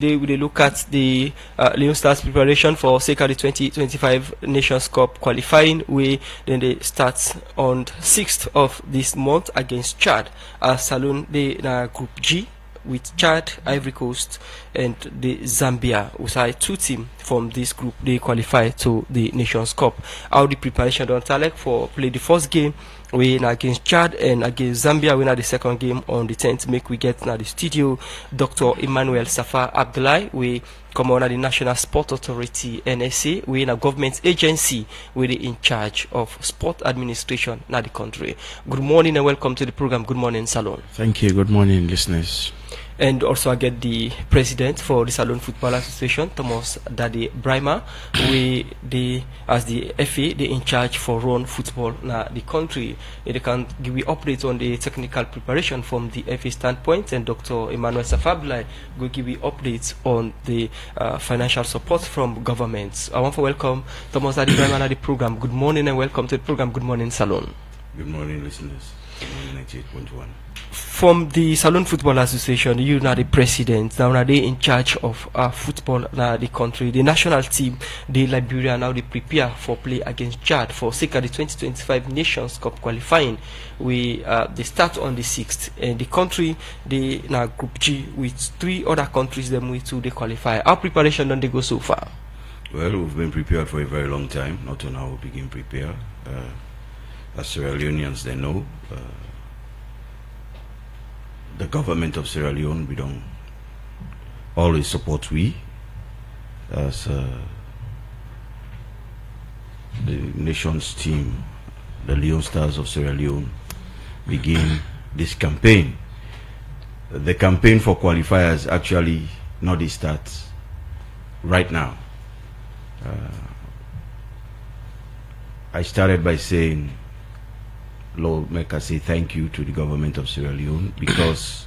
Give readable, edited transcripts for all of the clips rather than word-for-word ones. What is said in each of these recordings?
Today we dey look at the Leone Stars preparation for the 2025 Nations Cup qualifying, where then they start on 6th of this month against Chad. Salon they Group G with Chad, Ivory Coast, and the Zambia. We say two teams from this group they qualify to the Nations Cup. How the preparation done Talek for play the first game we against Chad and against Zambia. We the second game on the 10th. Make we get now the studio Dr. Emmanuel Saffa Abdulai. We come on the National Sport Authority (NSA). We in a government agency. We in charge of sport administration in the country. Good morning and welcome to the program. Good morning, Salon. Thank you. Good morning, listeners. And also I get the president for the Salon Football Association, Thomas Daddy Brima. As the FA, they in charge for run football in the country. They can give you updates on the technical preparation from the FA standpoint, and Dr. Emmanuel Saffa Abdulai will give you updates on the financial support from governments. I want to welcome Thomas Daddy Brima to the program. Good morning and welcome to the program. Good morning, Salon. Good morning, listeners. Good morning, 98.1. From the Salon Football Association, you are the president. Now are they in charge of football in the country. The national team, the Liberia, now they prepare for play against Chad for the 2025 Nations Cup qualifying. They start on the 6th, and the country they now Group G with 3 other countries. Them with 2 they qualify. Our preparation don't they go so far? Well, we've been prepared for a very long time. Not to now we begin prepare. As Sierra Leoneans, they know. The government of Sierra Leone, we don't always support we as the nation's team, the Leone Stars of Sierra Leone, begin this campaign. The campaign for qualifiers actually not the start right now. I started by saying, Lord, make us say thank you to the government of Sierra Leone because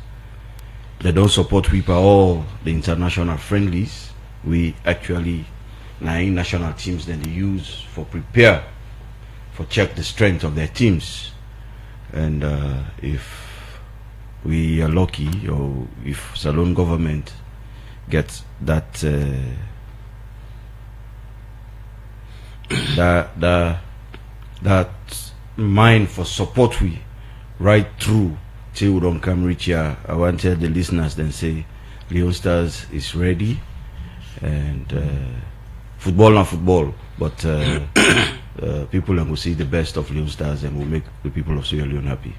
they don't support WIPA or the international friendlies. We actually 9 national teams that they use for prepare, for check the strength of their teams. And if we are lucky, or if Salon government gets that that mind for support we right through till we don't come reach here. I want to tell the listeners then say Leone Stars is ready, and football not football, but people will see the best of Leone Stars and will make the people of Sierra Leone happy.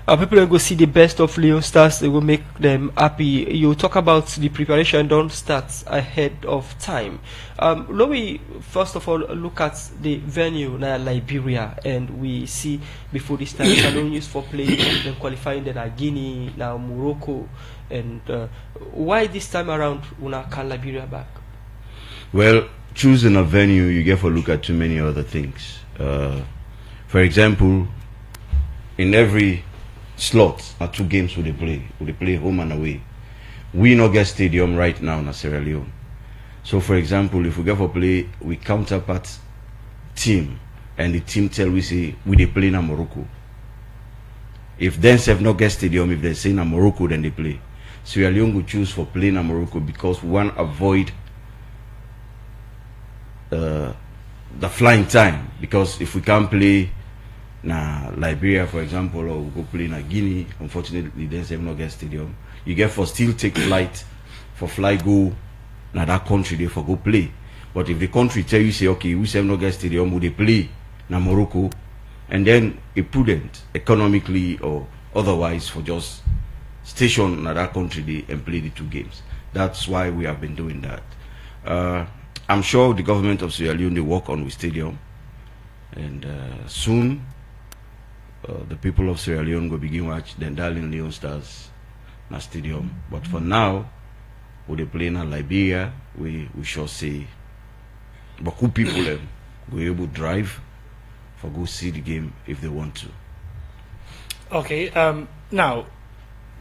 People will go see the best of Leone Stars. They will make them happy. You talk about the preparation don't start ahead of time. Let me first of all look at the venue now, Liberia, and we see before this time Salon used for playing then qualifying then Guinea, now Morocco, and why this time around una can Liberia back? Well, choosing a venue you get to look at too many other things. For example, in every slot are 2 games we play home and away. We no get stadium right now in Sierra Leone. So for example, if we go for play we counterpart team and the team tell we say we they play in Morocco. If then have no get stadium, if they say in Morocco then they play. Sierra Leone will choose for playing in Morocco because we want to avoid the flying time, because if we can't play na Liberia, for example, or we go play in Guinea, unfortunately they have no get stadium. You get for still take flight for fly go na that country they for go play. But if the country tell you say okay, we have no get stadium, would they play na Morocco, and then it prudent economically or otherwise for just station na that country they and play the 2 games. That's why we have been doing that. I'm sure the government of Sierra Leone they work on with stadium, and soon the people of Sierra Leone will begin watch then darling Leone Stars na stadium. But for now, when they play in Liberia, we shall say but who people them go able to drive for go see the game if they want to. Okay, now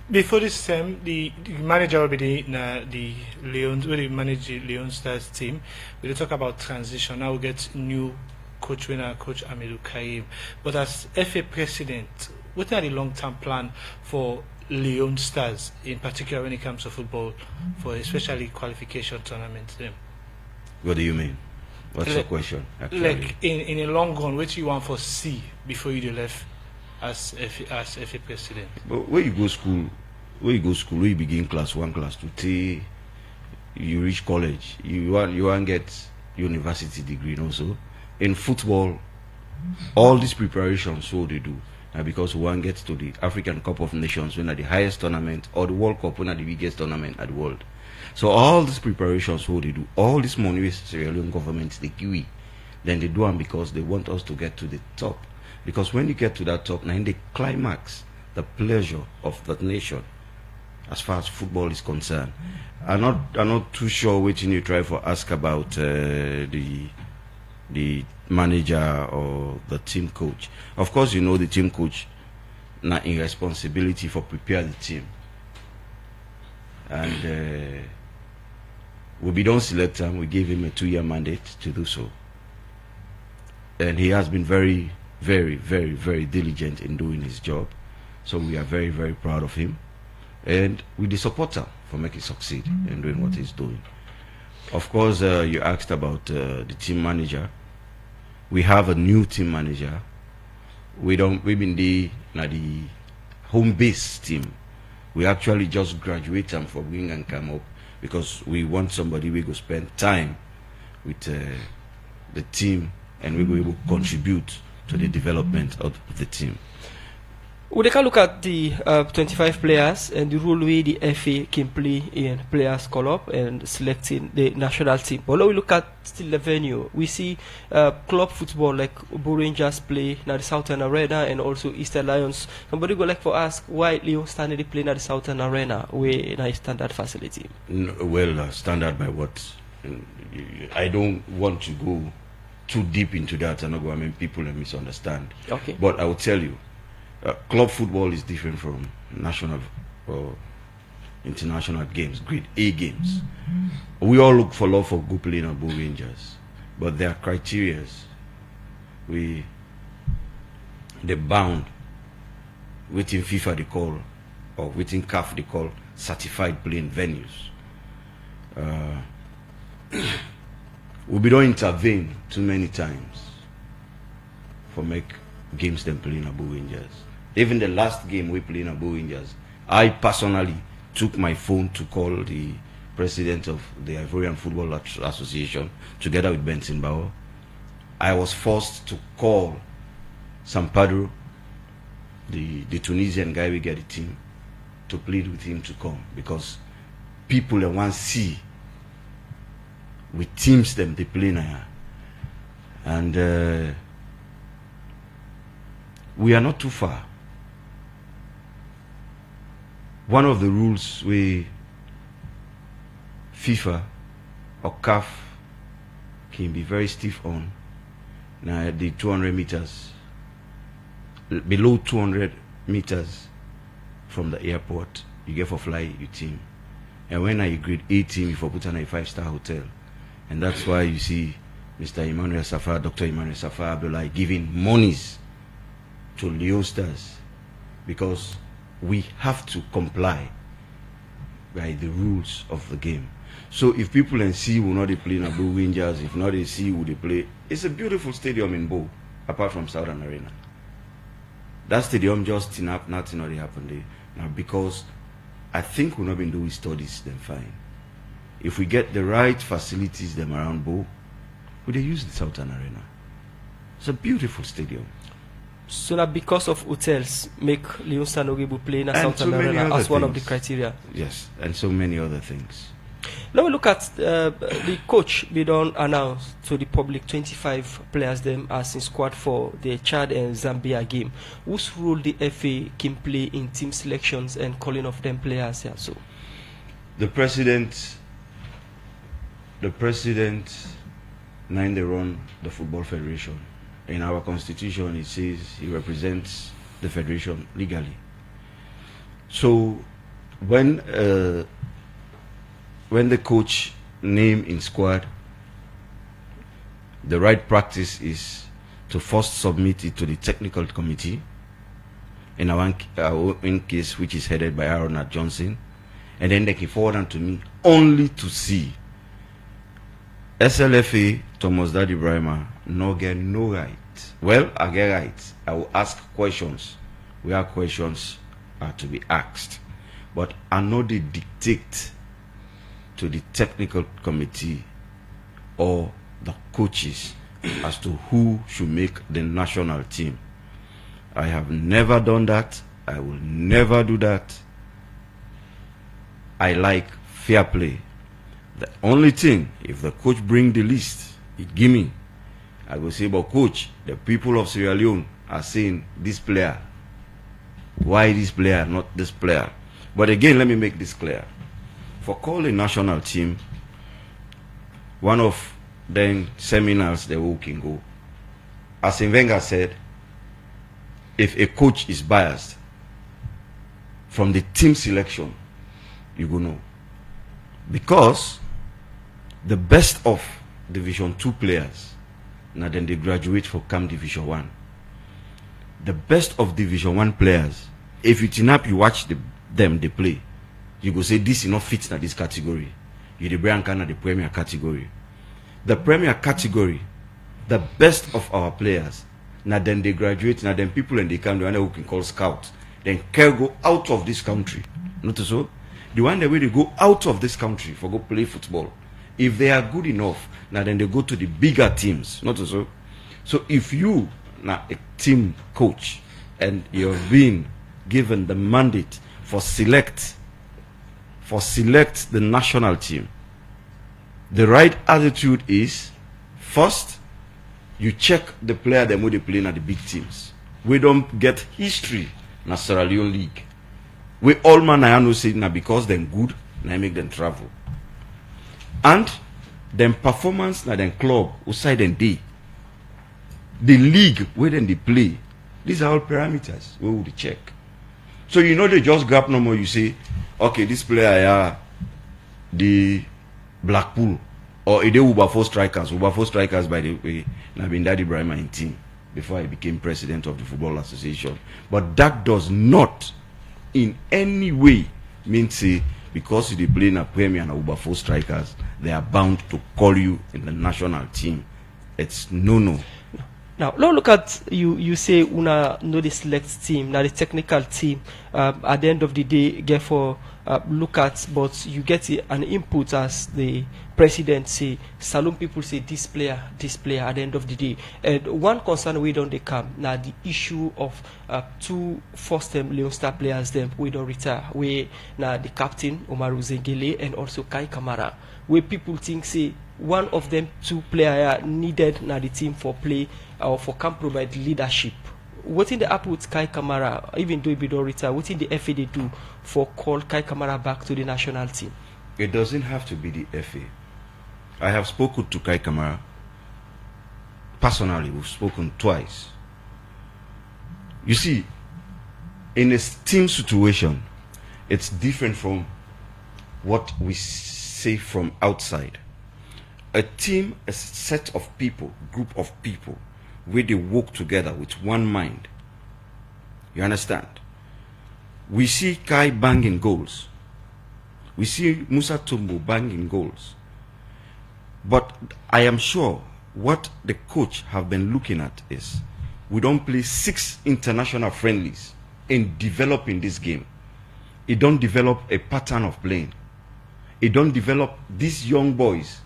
before this time the manager will be the Leone will manage the Leone Stars team. We'll talk about transition. Now we get new coach winner, Coach Amidou Karim. But as FA president, what are the long-term plan for Leone Stars, in particular when it comes to football, for especially qualification tournaments? What do you mean? What's your question? Actually? Like in a long run, what you want for C before you left as FA president? But where you go school, where you begin class 1, class 2, till you reach college, you want get university degree also. In football, all these preparations, so they do. And because one gets to the African Cup of Nations, when at the highest tournament, or the World Cup, when at the biggest tournament at the world. So all these preparations, so they do. All this money with Sierra Leone government, they give it. Then they do them because they want us to get to the top. Because when you get to that top, now in the climax, the pleasure of that nation, as far as football is concerned. I'm not too sure which you try for ask about the manager or the team coach. Of course, you know the team coach now in responsibility for prepare the team. And we don't select him. We gave him a 2-year mandate to do so. And he has been very, very, very, very diligent in doing his job. So we are very, very proud of him. And we the support him for making succeed in doing what he's doing. Of course, you asked about the team manager. We have a new team manager. We've been the home base team. We actually just graduate them from wing and come up because we want somebody we go spend time with the team and we will contribute to the development of the team. We can look at the 25 players and the role way the FA can play in players call up and selecting the national team. But when we look at still the venue, we see club football like Bo Rangers play at the Southern Arena and also Eastern Lions. Somebody go like for ask why Leon Stanley play at the Southern Arena where in a standard facility? Standard by what? I don't want to go too deep into that. I mean, people misunderstand. Okay. But I will tell you. Club football is different from national or international games, grade A games. We all look for love for good playing at Bo Rangers, but there are criteria. They bound within FIFA they call, or within CAF they call certified playing venues. We don't intervene too many times for make games them playing at Bo Rangers. Even the last game we played in Bo Rangers, I personally took my phone to call the president of the Ivorian Football Association together with Benson Bauer. I was forced to call Sampadro, the Tunisian guy we get the team, to plead with him to come because people that want to see with teams them they play now. And we are not too far. One of the rules we FIFA or CAF can be very stiff on now the 200 meters, below 200 meters from the airport, you get for fly your team. And when I grade A team, you for put on a 5-star hotel. And that's why you see Mr. Emmanuel Saffa, Dr. Emmanuel Saffa Abdulai giving monies to Leone Stars because we have to comply by the rules of the game. So if people in C will not play in Bo Rangers, if not in C will they play, it's a beautiful stadium in Bo, apart from Southern Arena. That stadium just nothing already happened there. Now because I think we've not been doing studies then fine. If we get the right facilities them around Bo, would they use the Southern Arena? It's a beautiful stadium. So that because of hotels make Leon Sanogibu play in a Southern Arena as one of the criteria. Yes, and so many other things. Now we look at the coach we don't announce to the public 25 players them as in squad for the Chad and Zambia game. Whose role the FA can play in team selections and calling of them players here? So the president now they run the Football Federation. In our constitution, it says he represents the federation legally. So when the coach name in squad, the right practice is to first submit it to the technical committee. in our own case, which is headed by Aaron Johnson, and then they can forward them to me only to see SLFA Thomas Daddy Brima no get no right. Well, I get right. I will ask questions where questions are to be asked, but I know they dictate to the technical committee or the coaches as to who should make the national team. I have never done that. I will never do that. I like fair play. The only thing, if the coach bring the list, it give me. I will say, but coach, the people of Sierra Leone are saying this player. Why this player, not this player? But again, let me make this clear. For calling national team, one of the seminars that we can go. As Wenger said, if a coach is biased from the team selection, you go know. Because the best of Division 2 players, now then they graduate for Camp Division 1. The best of Division 1 players, if you turn up, you watch them they play, you go say this is not fit in this category. You the brand kind of the Premier category. The Premier category, the best of our players, now then they graduate, now then people in the country who can call scouts, then can go out of this country. Not so? The one that way they go out of this country for go play football. If they are good enough, now then they go to the bigger teams. Not so? So if you now a team coach and you're being given the mandate for select the national team, the right attitude is first you check the player that they play at the big teams. We don't get history in Sierra Leone League. We all man I know say now because they're good, now make them travel. And them performance na them club outside them day. The league where then they play. These are all parameters we would check. So you know they just grab no more, you say, okay, this player are the Blackpool or they Uber 4 strikers. Uber 4 strikers, by the way, I've been Daddy Brima in team before I became president of the Football Association. But that does not in any way mean say because they play in a Premier and Uber 4 strikers, they are bound to call you in the national team. It's no. Now, look at you say una know the select team, now the technical team, at the end of the day, get for look at, but you get an input as the president say, Salon people say this player, at the end of the day. And one concern we don't come, now the issue of 2 first-time Leone Star players, them we don't retire, we now the captain, Omaru Zengele, and also Kei Kamara, where people think say, one of them 2 players needed now the team for play or for can provide leadership. What in the app with Kei Kamara, even though he don't retire, what in the FA they do for call Kei Kamara back to the national team? It doesn't have to be the FA. I have spoken to Kei Kamara personally. We've spoken twice. You see, in a team situation, it's different from what we say from outside. A team is a set of people, group of people, where they work together with one mind. You understand? We see Kai banging goals. We see Musa Tombo banging goals. But I am sure what the coach have been looking at is we don't play 6 international friendlies in developing this game. It don't develop a pattern of playing. It don't develop these young boys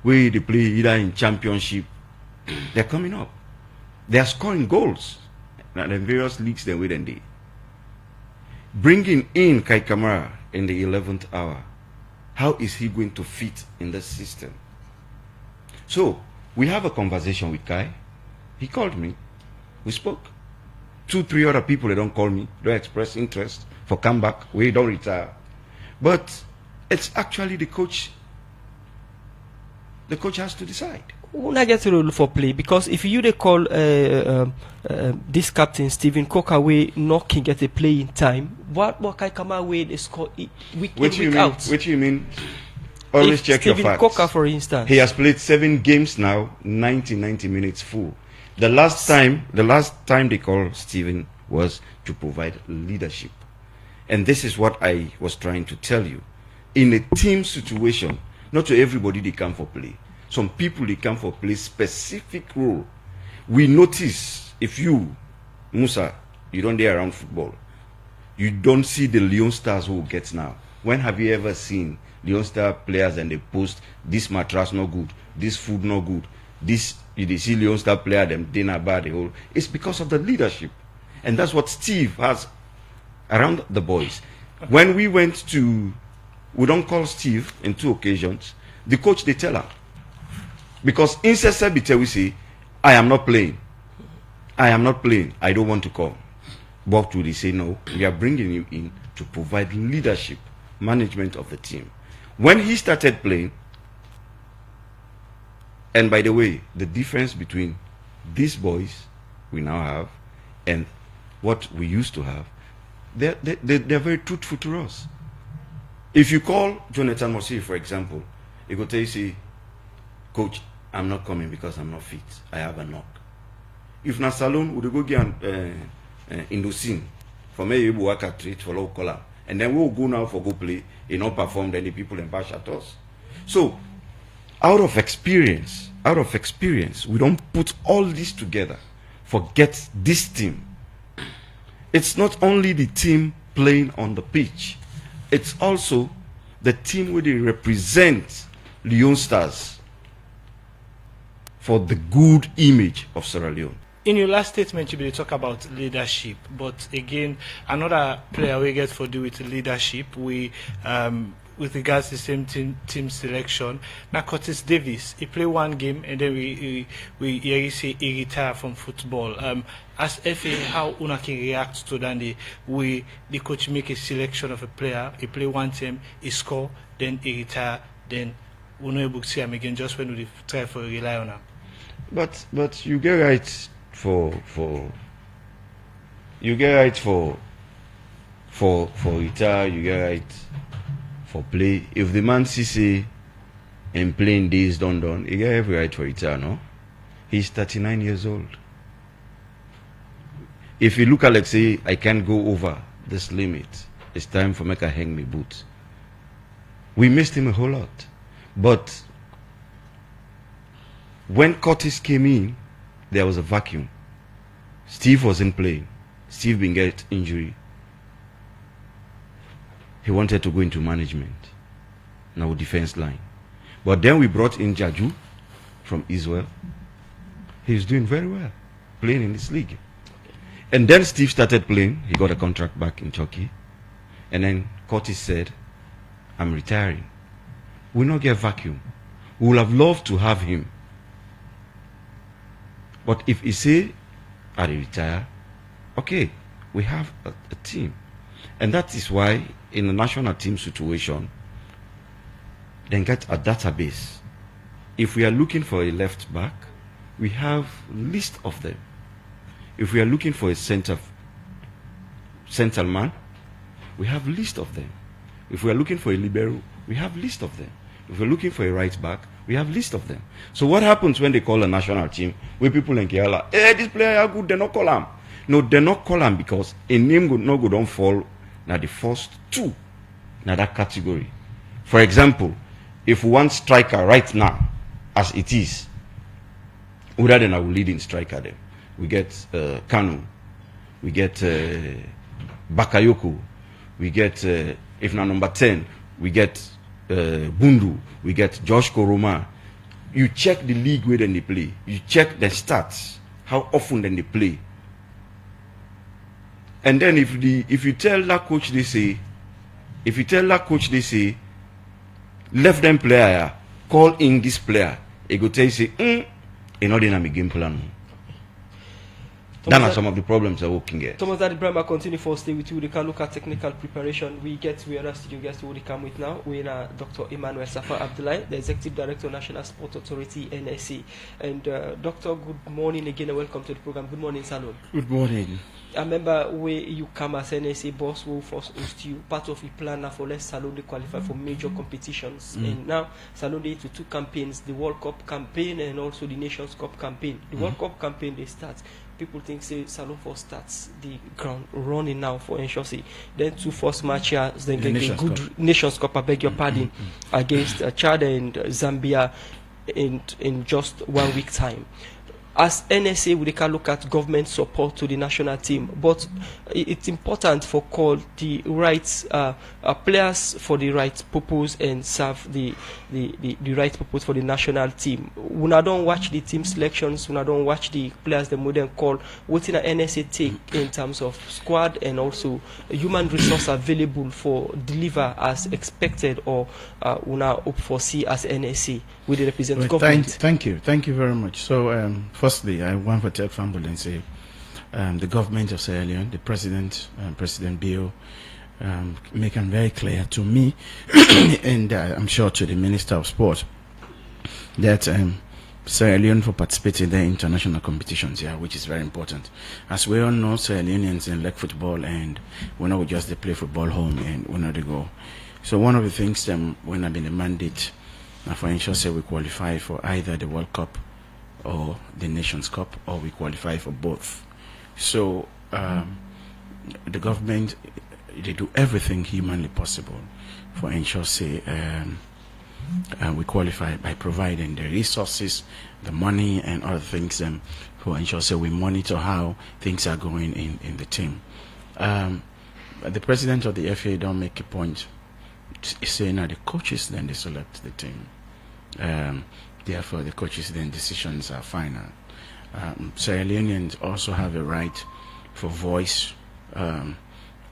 where they play either in championship. They're coming up. They are scoring goals in various leagues they wait and day. Bringing in Kei Kamara in the 11th hour, how is he going to fit in the system? So we have a conversation with Kai. He called me. We spoke. 2-3 other people, they don't call me, don't express interest for comeback. We don't retire. But it's actually the coach. The coach has to decide. When I get to the for play, because if you they call this captain Stephen Coker way not can get a play in time, what Kei Kamara way they score week out? Which you mean? Always if check Stephen your facts. Coker, for instance, he has played 7 games now, 90 minutes full. The last time they called Stephen was to provide leadership. And this is what I was trying to tell you. In a team situation, not to everybody they come for play. Some people they come for play specific role. We notice if you, Musa, you don't dare around football, you don't see the Leone Stars who gets now. When have you ever seen Leone Star players and they post this mattress no good, this food no good, this you see Leone Star player them dinner bad the whole? It's because of the leadership, and that's what Steve has around the boys. When we went to, we don't call Steve in 2 occasions. The coach they tell her because in Sesebite we say, I am not playing. I am not playing. I don't want to come. But they say no. We are bringing you in to provide leadership, management of the team. When he started playing, and by the way, the difference between these boys we now have and what we used to have, they're very truthful to us. If you call Jonathan Mosi, for example, he go tell you, say, Coach, I'm not coming because I'm not fit. I have a knock. If na salon, would go get Indosin for me, you work at treat for local color. And then we'll go now for go play, you know, perform, then the people and bash at us. So, out of experience, we don't put all this together. Forget this team. It's not only the team playing on the pitch, it's also the team where they represent Leone Stars for the good image of Sierra Leone. In your last statement, you talk about leadership, but again, another player we get for do with leadership, we with regards to the same team selection. Now, Curtis Davis, he play 1 game and then we say he retire from football. As FA, how una can react to that? The coach make a selection of a player, he play 1 team, he score, then he retire, then we not able to see him again just when we try to rely on him. But you get right for retire, you get right for play. If the man say and playing days done, he get every right for retire, no? He's 39 years old. If you look at, let's say, I can't go over this limit, it's time for me to hang me boots. We missed him a whole lot. But when Curtis came in, there was a vacuum. Steve wasn't playing. Steve been get injury. He wanted to go into management. Now defense line. But then we brought in Jaju from Israel. He's doing very well, playing in this league. And then Steve started playing. He got a contract back in Turkey. And then Curtis said, I'm retiring. We'll not get vacuum. We would have loved to have him. But if he say, I retire, okay, we have a team. And that is why in a national team situation, then get a database. If we are looking for a left back, we have a list of them. If we are looking for a central man, we have a list of them. If we are looking for a libero, we have a list of them. If we're looking for a right back, we have a list of them. So what happens when they call a national team, where people in Kiala, hey, this player are good, they not call him. No, they not call him because a name would not go don't fall now the first 2 now that category. For example, if we want striker right now, as it is, other than our leading striker then, we get Kanu, we get Bakayoko, we get, if not number 10, we get Bundu, we get Josh Koroma. You check the league where then they play. You check the stats, how often then they play. And then if you tell that coach they say, left them player, call in this player, he go tell you say, you know they game plan. That are some of the problems I'm working at. Thomas Daddy Brima continue for stay with you. We can look at technical preparation. We are a studio guest who come with now. We are Dr. Emmanuel Saffa Abdulai, the Executive Director of National Sport Authority, NSC. And Doctor, good morning again and welcome to the program. Good morning, Salon. Good morning. I remember where you come as NSA boss who first host you, part of the plan for less Salon to qualify for major competitions. And now Salon to 2 campaigns, the World Cup campaign and also the Nations Cup campaign. The World Cup campaign they start people think say Salon for starts the ground running now for ensure say then 2 first matches, then get the good Nations Cup, I beg your pardon, against Chad and Zambia in just 1 week time. As NSA, we can look at government support to the national team, but it's important for call the right players for the right purpose and serve the right purpose for the national team. When I don't watch the team selections, when I don't watch the players, the modern call, what in a NSA take in terms of squad and also human resource available for deliver as expected, or when I hope for see as NSA with the represent government. Thank you very much. So firstly, I want to tell Fambul and say the government of Sierra Leone, the president, President Bio, make it very clear to me and I'm sure to the Minister of Sport that Sierra Leone for participating in the international competitions, which is very important. As we all know, Sierra Leoneans like football, and we know we just they play football home and we know they go. So one of the things when I've been a mandate for ensure say we qualify for either the World Cup or the Nations Cup, or we qualify for both. So the government, they do everything humanly possible for ensure say we qualify by providing the resources, the money and other things for ensure say we monitor how things are going in the team. The president of the FA don't make a point saying that the coaches then they select the team. Therefore, the coaches then decisions are final. Sierra Leoneans also have a right for voice on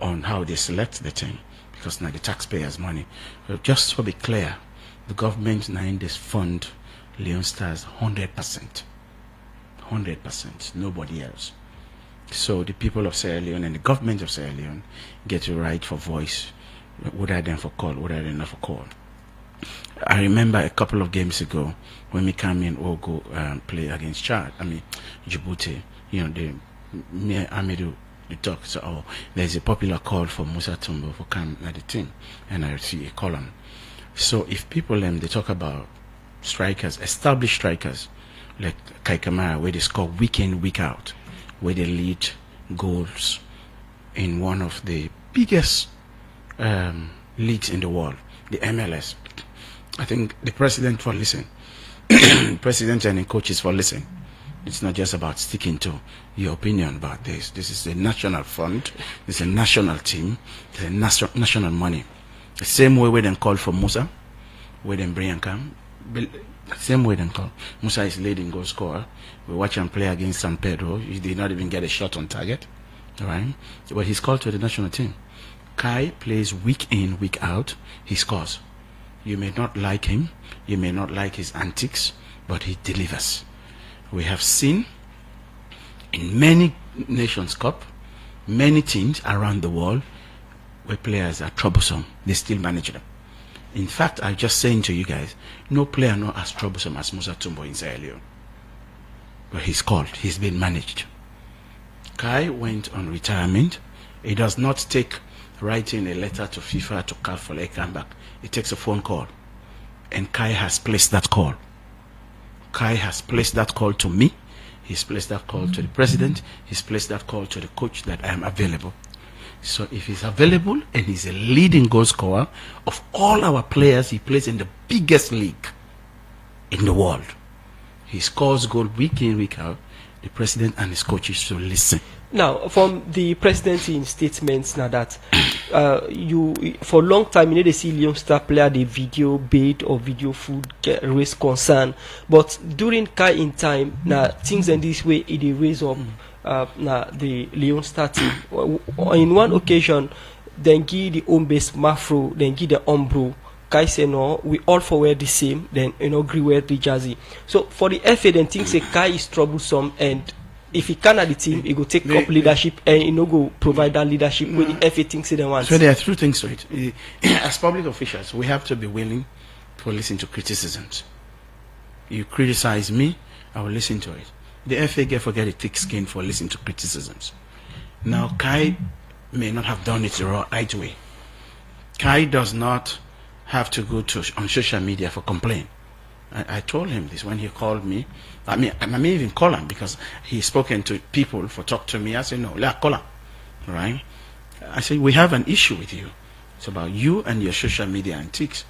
how they select the team, because now the taxpayers' money. So just to be clear, the government now in this fund Leone Stars 100%, nobody else. So the people of Sierra Leone and the government of Sierra Leone get a right for voice, whether they're for call, whether they're not for call. I remember a couple of games ago when we came in or go play against Chad, Djibouti, me and Amidou, the talk, so there's a popular call for Musa Tombo for come at the team, and I see a column. So if people they talk about strikers, established strikers like Kei Kamara, where they score week in, week out, where they lead goals in one of the biggest leagues in the world, the MLS. I think the president for listen, president and the coaches for listen. It's not just about sticking to your opinion about this. This is a national fund. It's a national team. It's a national money. The same way we then call for Musa, we then bring and come. The same way then call. Musa is leading goal scorer. We watch him play against San Pedro. He did not even get a shot on target. All right, but he's called to the national team. Kai plays week in, week out. He scores. You may not like him, you may not like his antics, but he delivers. We have seen in many Nations Cup, many teams around the world where players are troublesome, they still manage them. In fact, I'm just saying to you guys, no player not as troublesome as Musa Tombo in Sierra Leone. But he's called, he's been managed. Kai went on retirement. He does not take writing a letter to FIFA to call for a comeback. It takes a phone call, and Kai has placed that call. Kai has placed that call to me. He's placed that call to the president. He's placed that call to the coach that I am available. So if he's available and he's a leading goal scorer of all our players, he plays in the biggest league in the world. He scores goal week in, week out. The president and his coaches should listen. Now, from the presidency in statements, now that you for a long time, they see Leone Star player the video bait or video food raise concern, but during Kai in time, now things in this way it raise up now the Leone Star team. In one occasion, then give the home base Mafro, then give the Umbro. Kai say no, we all for wear the same, then agree wear the jersey. So for the FA, then things say Kai is troublesome, and if he can at the team, he go take up leadership and he no go provide that leadership with the FA thinks they want. So there are two things to it. As public officials, we have to be willing to listen to criticisms. You criticize me, I will listen to it. The FA get forget a thick skin for listening to criticisms. Now Kai may not have done it the right way. Kai does not have to go to on social media for complaint. I told him this when he called me. I may even call him because he's spoken to people for talk to me. I said, no, let call him. Right? I said, we have an issue with you. It's about you and your social media antics.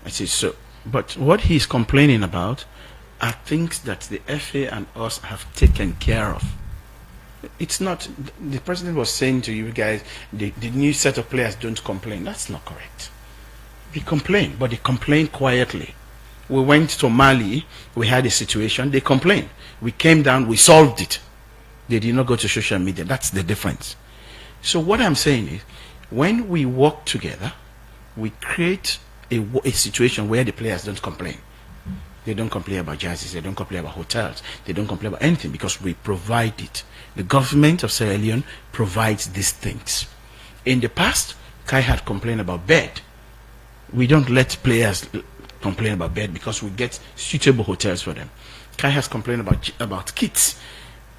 I said, so, but what he's complaining about are things that the FA and us have taken care of. It's not, the president was saying to you guys, the new set of players don't complain. That's not correct. They complain, but they complain quietly. We went to Mali, we had a situation, they complained. We came down, we solved it. They did not go to social media. That's the difference. So what I'm saying is, when we work together, we create a situation where the players don't complain. They don't complain about jerseys, they don't complain about hotels, they don't complain about anything because we provide it. The government of Sierra Leone provides these things. In the past, Kai had complained about bed. We don't let players complain about bed because we get suitable hotels for them. Kai has complained about kits.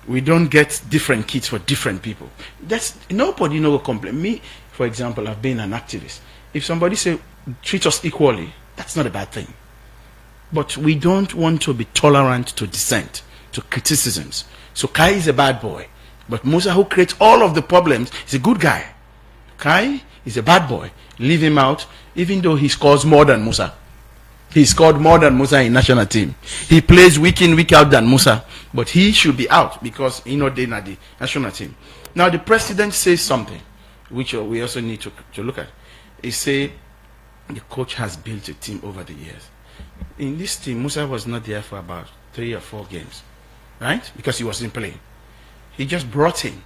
We don't get different kits for different people. That's nobody will complain. Me, for example, I've been an activist. If somebody say treat us equally, that's not a bad thing. But we don't want to be tolerant to dissent, to criticisms. So Kai is a bad boy, but Musa, who creates all of the problems, is a good guy. Kai is a bad boy. Leave him out, even though he scores more than Musa. He scored more than Musa in national team. He plays week in, week out than Musa. But he should be out because he not in the national team. Now the president says something, which we also need to look at. He say the coach has built a team over the years. In this team, Musa was not there for about 3 or 4 games. Right? Because he wasn't playing. He just brought him.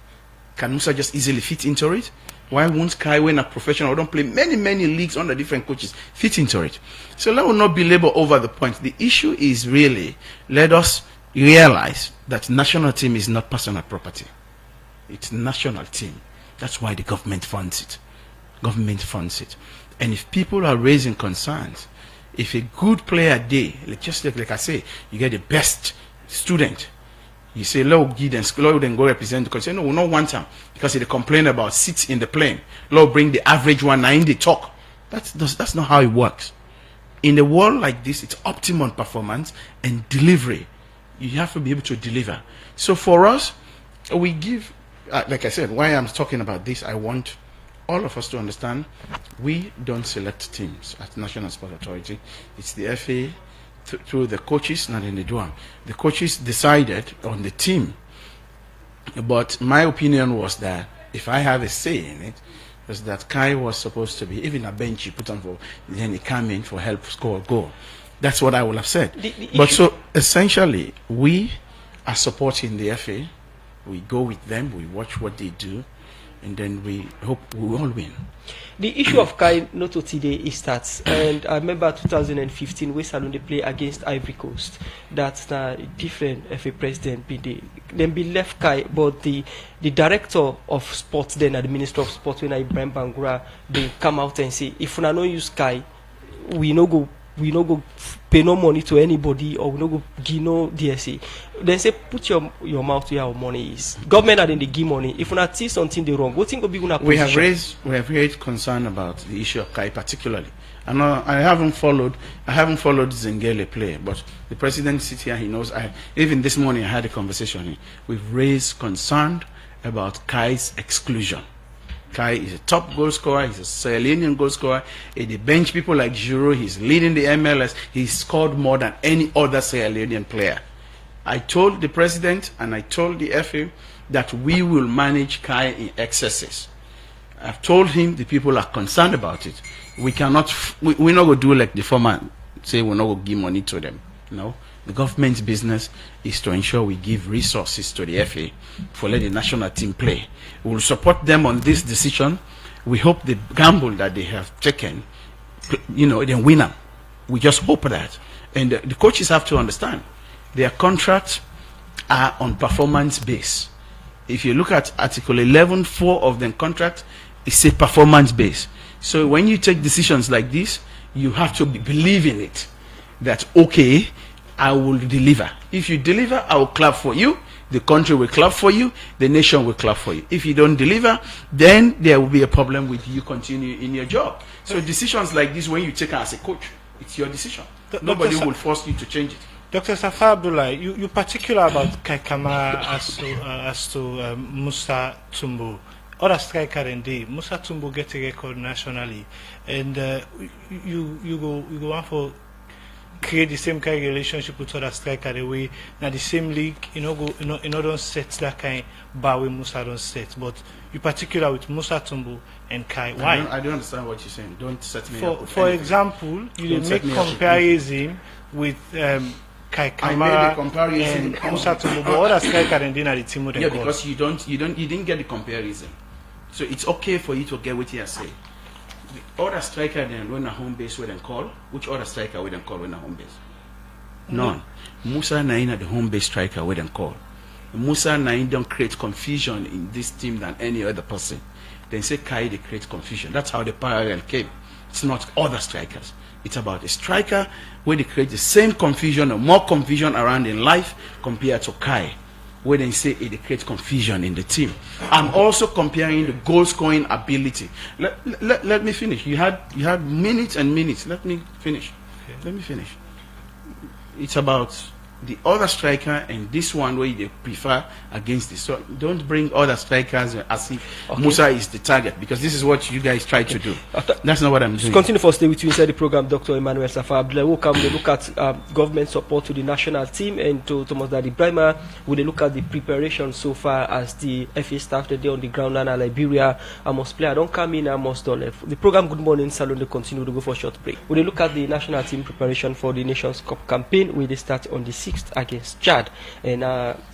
Can Musa just easily fit into it? Why won't Kai, when a professional, don't play many leagues under different coaches, fit into it? So let us not belabor over the point. The issue is really, let us realize that national team is not personal property. It's national team. That's why the government funds it. Government funds it. And if people are raising concerns, if a good player just like I say, you get the best student, you say, Lord, then go represent the country. No, we don't want him because they complain about seats in the plane. Lord, bring the average one, now in the talk. That's not how it works. In a world like this, it's optimum performance and delivery. You have to be able to deliver. So for us, we give, like I said, why I'm talking about this, I want all of us to understand, we don't select teams at National Sport Authority. It's the FA, through the coaches, not in the dorm. The coaches decided on the team. But my opinion was that if I have a say in it, was that Kai was supposed to be, even a bench he put on for, then he came in for help score a goal. That's what I would have said. But so essentially, we are supporting the FA. We go with them, we watch what they do, and then we hope we all win. The issue of Kai Noto today is that, and I remember 2015 we Salone play against Ivory Coast. That's a different FA president then be left Kai, but the director of sports then, the minister of sports when Ibrahim Bangura, they come out and say, if we don't use Kai, we no go pay no money to anybody, or we no go give no DSA. Then say put your mouth where our money is. Government are then they give money. If we not see something they wrong, what thing go be gonna we have raised concern about the issue of Kai particularly. I haven't followed Zengele play, but the president sits here, he knows. Even this morning I had a conversation. We've raised concern about Kai's exclusion. Kai is a top goal scorer. He's a Sierra Leonean goal scorer. They bench people like Giroud. He's leading the MLS. He's scored more than any other Sierra Leonean player. I told the president and I told the FA that we will manage Kai in excesses. I've told him the people are concerned about it. We're not going to do like the former, say we're not going to give money to them. No. The government's business is to ensure we give resources to the FA for let the national team play. We will support them on this decision. We hope the gamble that they have taken, then win them. We just hope that. And the coaches have to understand, their contracts are on performance base. If you look at Article 11(4) of the contract, it's a performance base. So when you take decisions like this, you have to believe in it. That, okay, I will deliver. If you deliver, I will clap for you. The country will clap for you. The nation will clap for you. If you don't deliver, then there will be a problem with you continue in your job. So decisions like this, when you take as a coach, it's your decision. Nobody Dr. will force you to change it. Dr. Saffa Abdulai, you particular about Kei Kamara as to Musa Tombo. Other striker indeed. Musa Tombo get a record nationally, and you go on for create the same kind of relationship with other striker the way now the same league don't set that kind bar with Musa don't set, but you particular with Musa Tombo and Kai. Why? I don't understand what you're saying. Don't set me up. For example, you did make comparison with Kei Kamara and Musa Tombo, but other striker and then at the team with yeah, because you didn't get the comparison. So it's okay for you to get what you say. The other striker then run a home base with and call. Which other striker with and call when a home base? None. Musa Nain at the home base striker with and call. Musa Nain don't create confusion in this team than any other person. Then say Kai they create confusion. That's how the parallel came. It's not other strikers. It's about a striker where they create the same confusion or more confusion around in life compared to Kai, where they say they create confusion in the team. I'm also comparing the goal scoring ability. Let me finish. You had minutes and minutes. Let me finish. Okay. Let me finish. It's about the other striker and this one where they prefer against this. So don't bring other strikers as if Musa is the target, because this is what you guys try to do. That's not what I'm doing. Continue for stay with you inside the program, Dr. Emmanuel Saffa Abdulai. We'll come to look at government support to the national team and to Thomas Daddy Brima. We'll look at the preparation so far as the FA staff today on the ground now in Liberia. I must play, I don't come in, I must don't left. The program Good Morning Salon will continue to go for a short break. We'll look at the national team preparation for the Nations Cup campaign. We'll start on the 6th against Chad, and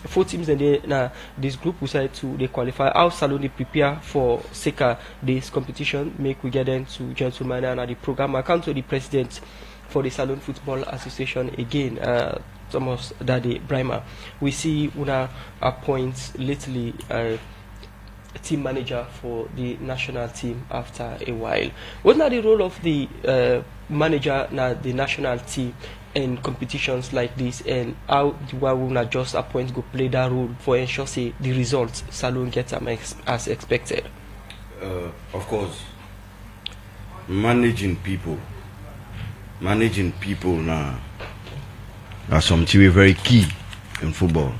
4 teams in this group decided to they qualify. How Salon they prepare for Seka this competition, make we get into gentlemen and the program. I come to the president for the Salon Football Association again, Thomas Daddy Brima. We see Una appoint lately team manager for the national team after a while. What's now the role of the manager now the national team in competitions like this, and how the one will not just appoint go play that role for ensure say the results Salon gets as expected? Of course, managing people now are something very key in football.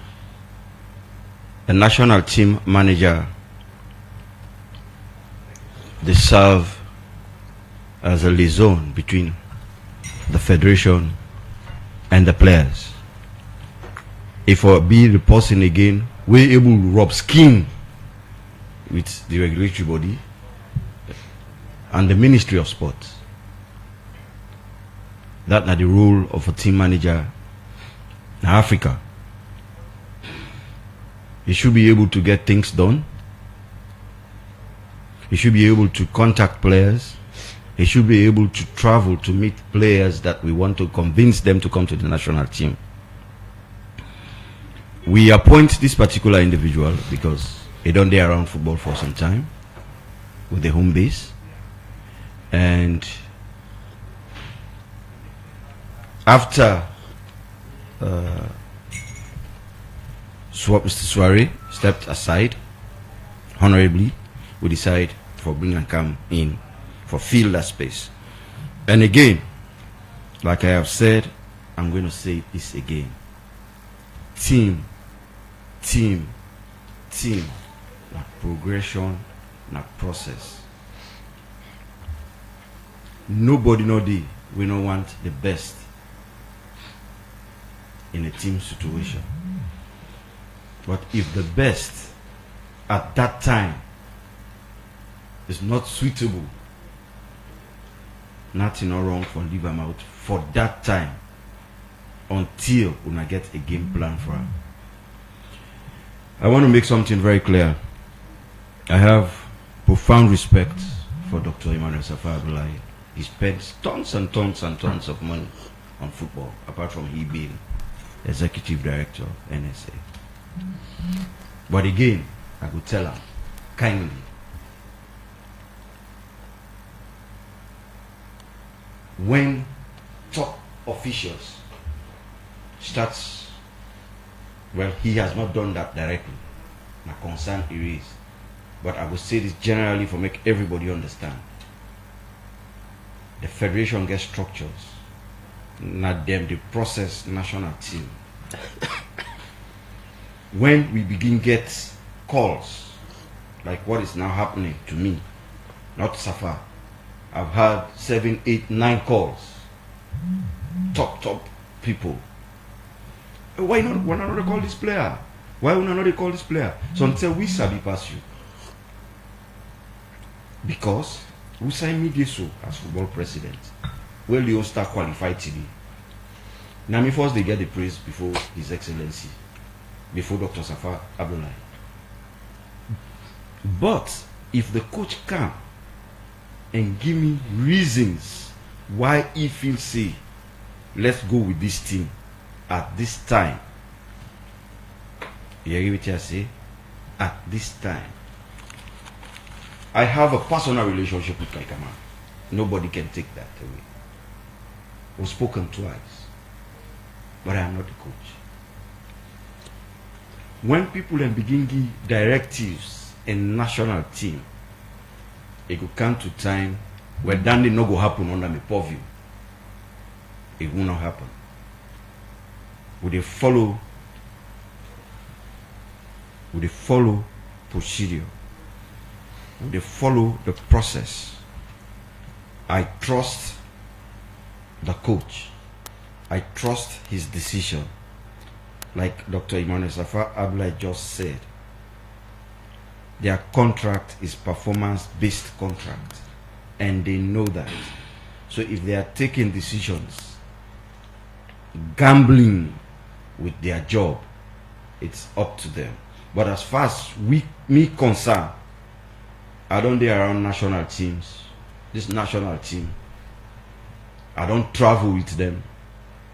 A national team manager, they serve as a liaison between the federation and the players. If I be the person again, we're able to rub skin with the regulatory body and the Ministry of Sports. That's not the role of a team manager in Africa. He should be able to get things done. He should be able to contact players. He should be able to travel to meet players that we want to convince them to come to the national team. We appoint this particular individual because he done there around football for some time with the home base, and after Mr. Suare stepped aside honorably, we decide for bring and come in for fill that space. And again, like I have said, I'm going to say this again. Team, not progression, not process. Nobody we don't want the best in a team situation. But if the best at that time is not suitable, nothing wrong for leave them out for that time until we get a game plan for him. I want to make something very clear. I have profound respect for Dr. Emmanuel Saffa Abdulai. He spends tons and tons and tons of money on football, apart from he being executive director of NSA. But again, I could tell him kindly, when top officials starts, well, he has not done that directly. My concern here is, but I will say this generally for make everybody understand. The federation gets structures not them the process national team. When we begin get calls like what is now happening to me, not Saffa, I've had 7, 8, 9 calls. Top people. Why not recall this player? Why would not recall this player? So until we sabi pass you. Because we sign me so as football president. Well, the All-Star qualified TV. Now me first they get the praise before His Excellency, before Dr. Saffa Abdulai. But if the coach come and give me reasons why he feels say, let's go with this team at this time. You hear what I say? At this time. I have a personal relationship with Kei Kamara. Nobody can take that away. We've spoken twice. But I am not the coach. When people then begin give directives in national team, it could come to time where that no go happen under my purview. It will not happen. Would they follow procedure? Would they follow the process? I trust the coach. I trust his decision. Like Dr. Saffa Abdulai just said, their contract is performance-based contract, and they know that. So if they are taking decisions, gambling with their job, it's up to them. But as far as me concerned, I don't do around national teams. This national team, I don't travel with them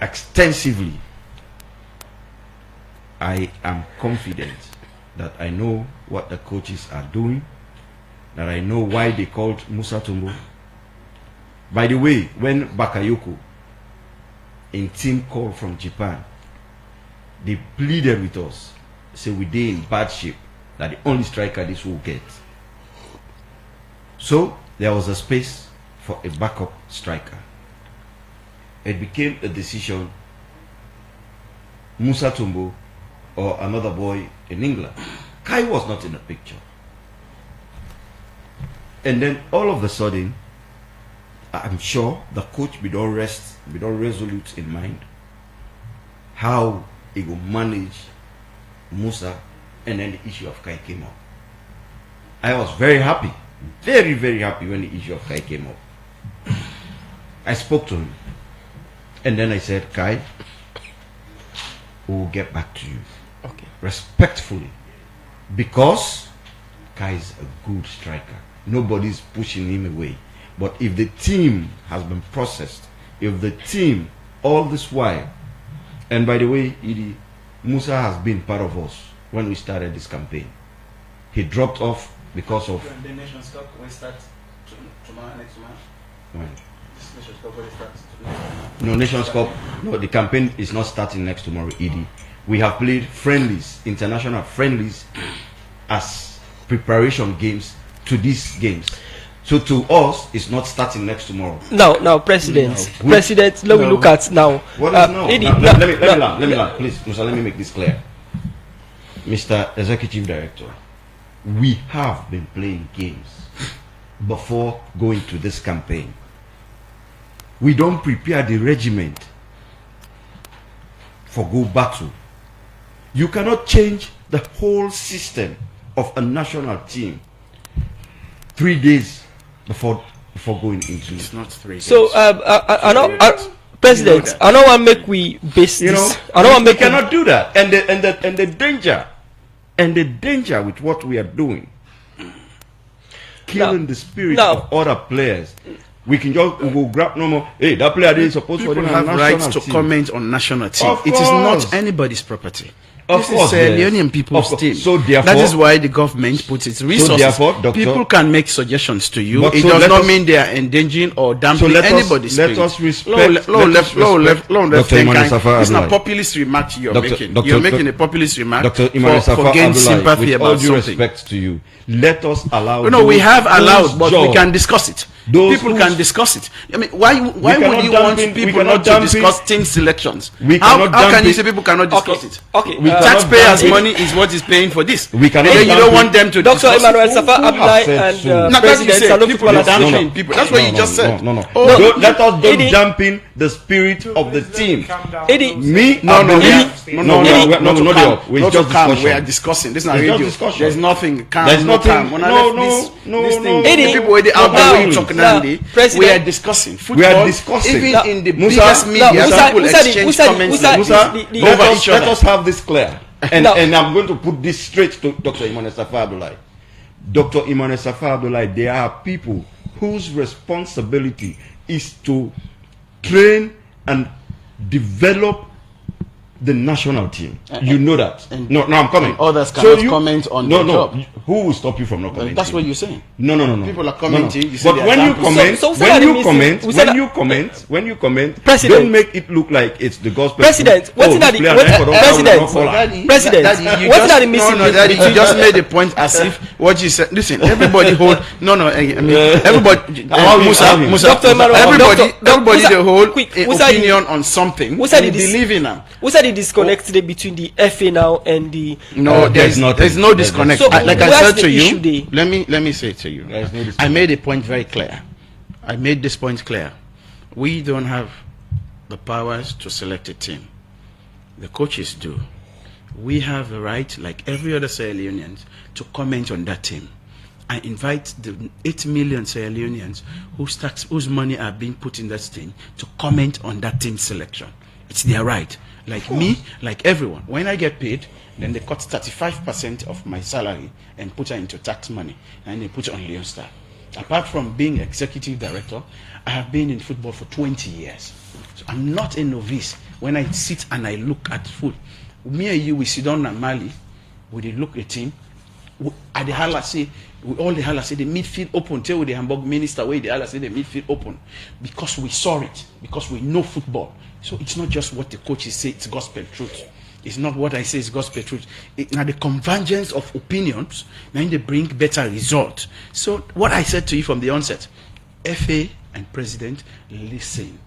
extensively. I am confident that I know what the coaches are doing, that I know why they called Musa Tombo. By the way, when Bakayoko in team call from Japan, they pleaded with us, say we did in bad shape, that the only striker this will get. So there was a space for a backup striker. It became a decision, Musa Tombo or another boy in England. Kai was not in the picture. And then all of a sudden, I'm sure the coach be all resolute in mind how he will manage Musa, and then the issue of Kai came up. I was very happy, very, very happy when the issue of Kai came up. I spoke to him, and then I said, Kai, we'll get back to you. Okay. Respectfully, because Kai is a good striker. Nobody's pushing him away. But if the team has been processed, if the team all this while, and by the way, Musa has been part of us when we started this campaign. He dropped off because of the Nations Cup will start tomorrow, next month. When? This Nations Cup will start No, Nations Cup. No, the campaign is not starting next tomorrow, Edie. We have played friendlies, international friendlies, as preparation games to these games. So to us, it's not starting next tomorrow. Now, President, let me look at now. What is no? Let me land. Please, Musa, let me make this clear. Mr. Executive Director, we have been playing games before going to this campaign. We don't prepare the regiment for go battle. You cannot change the whole system of a national team 3 days before going into. It's not 3 days. So I know, President, I don't want to make we base this. I don't want to make. We cannot do that. And the danger with what we are doing, killing the spirit of other players. We can just go grab no more. Hey, that player is supposed People to have rights to comment on national team. It is not anybody's property. This is Leone people's team. So therefore, that is why the government puts its resources. So therefore, Doctor, people can make suggestions to you. It so does not mean they are endangering or damping anybody's spirit. Let us respect. It's not populist remark you're making. You're making a populist remark for gain sympathy about something. With all due respect to you, let us allow. No, we have allowed, but we can discuss it. People can discuss it. I mean, why would you want people not to discuss team selections? How can you say people cannot discuss it? Okay. Taxpayers' money is what is paying for this. We cannot. You don't want them to Dr. discuss Emmanuel Saffa Abdulai and President people are damping people. That's what you just said. No. Let us don't dampen the spirit of the team. We are discussing. This is not radio. There's nothing calm. There's nothing. People with the outgoing talking. We are discussing football. We are discussing. Even in the biggest media, people exchange comments. Let us have this clear. And I'm going to put this straight to Dr. Imane Saffa Abdulai. Dr. Imane Saffa Abdulai, there are people whose responsibility is to train and develop the national team. You know that. No, I'm coming. Others cannot comment on the job. Who will stop you from not commenting? That's what you're saying. No. People are commenting. But when you comment, President, don't make it look like it's the gospel. President, what's in the Daddy, you just made a point as if what you said. Listen, everybody hold. Everybody. Musa, everybody they hold opinion on something. They believe in them. Who said the disconnect between the FA now and the? No, there's no disconnect. So, like I said to you, let me say to you. I made a point very clear. I made this point clear. We don't have the powers to select a team. The coaches do. We have the right, like every other Sierra Leoneans, to comment on that team. I invite the 8 million Sierra Leoneans whose money are being put in that team to comment on that team selection. It's their right. Like me, like everyone. When I get paid, then they cut 35% of my salary and put it into tax money, and they put it on Leone Star. Apart from being executive director, I have been in football for 20 years. So I'm not a novice. When I sit and I look at food, me and you, we sit down in Mali, we look at team. At the Hala say, all the Hala say the midfield open. Tell the Hamburg minister where the Hala say the midfield open, because we saw it, because we know football. So it's not just what the coaches say, it's gospel truth. It's not what I say is gospel truth. Now the convergence of opinions, then they bring better results. So what I said to you from the onset, FA and President, listen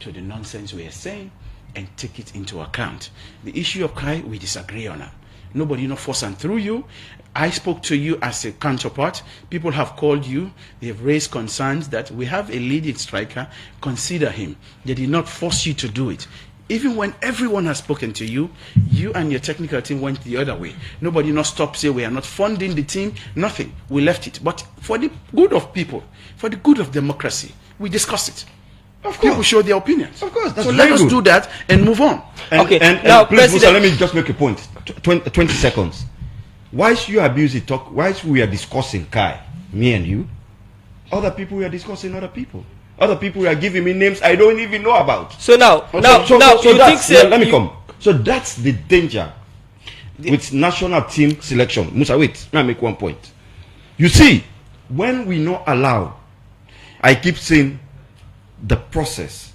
to the nonsense we are saying and take it into account. The issue of Kai, we disagree on it. Nobody force and through you. I spoke to you as a counterpart. People have called you. They have raised concerns that we have a leading striker. Consider him. They did not force you to do it. Even when everyone has spoken to you, you and your technical team went the other way. Nobody stopped say we are not funding the team. Nothing. We left it. But for the good of people, for the good of democracy, we discuss it. Of course. People show their opinions. Of course. So let us do that and move on. And now, please, Musa, let me just make a point. 20 seconds. Why should you abuse it? Why should we are discussing Kai, me and you? Other people we are discussing other people. Other people are giving me names I don't even know about. So now, let me come. So that's the danger with national team selection. Musa, wait. Let me make one point. You see, when we not allow, I keep saying the process.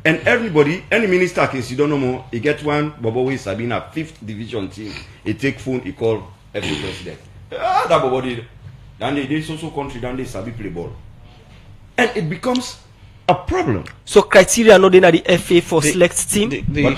And everybody, any minister can see, don't know more, he get one, Bobo is Sabina, 5th division team. He take phone, he call every president. That Bobo did. Then they social country, then they Sabi play ball. And it becomes a problem. So criteria not in the FA for select team?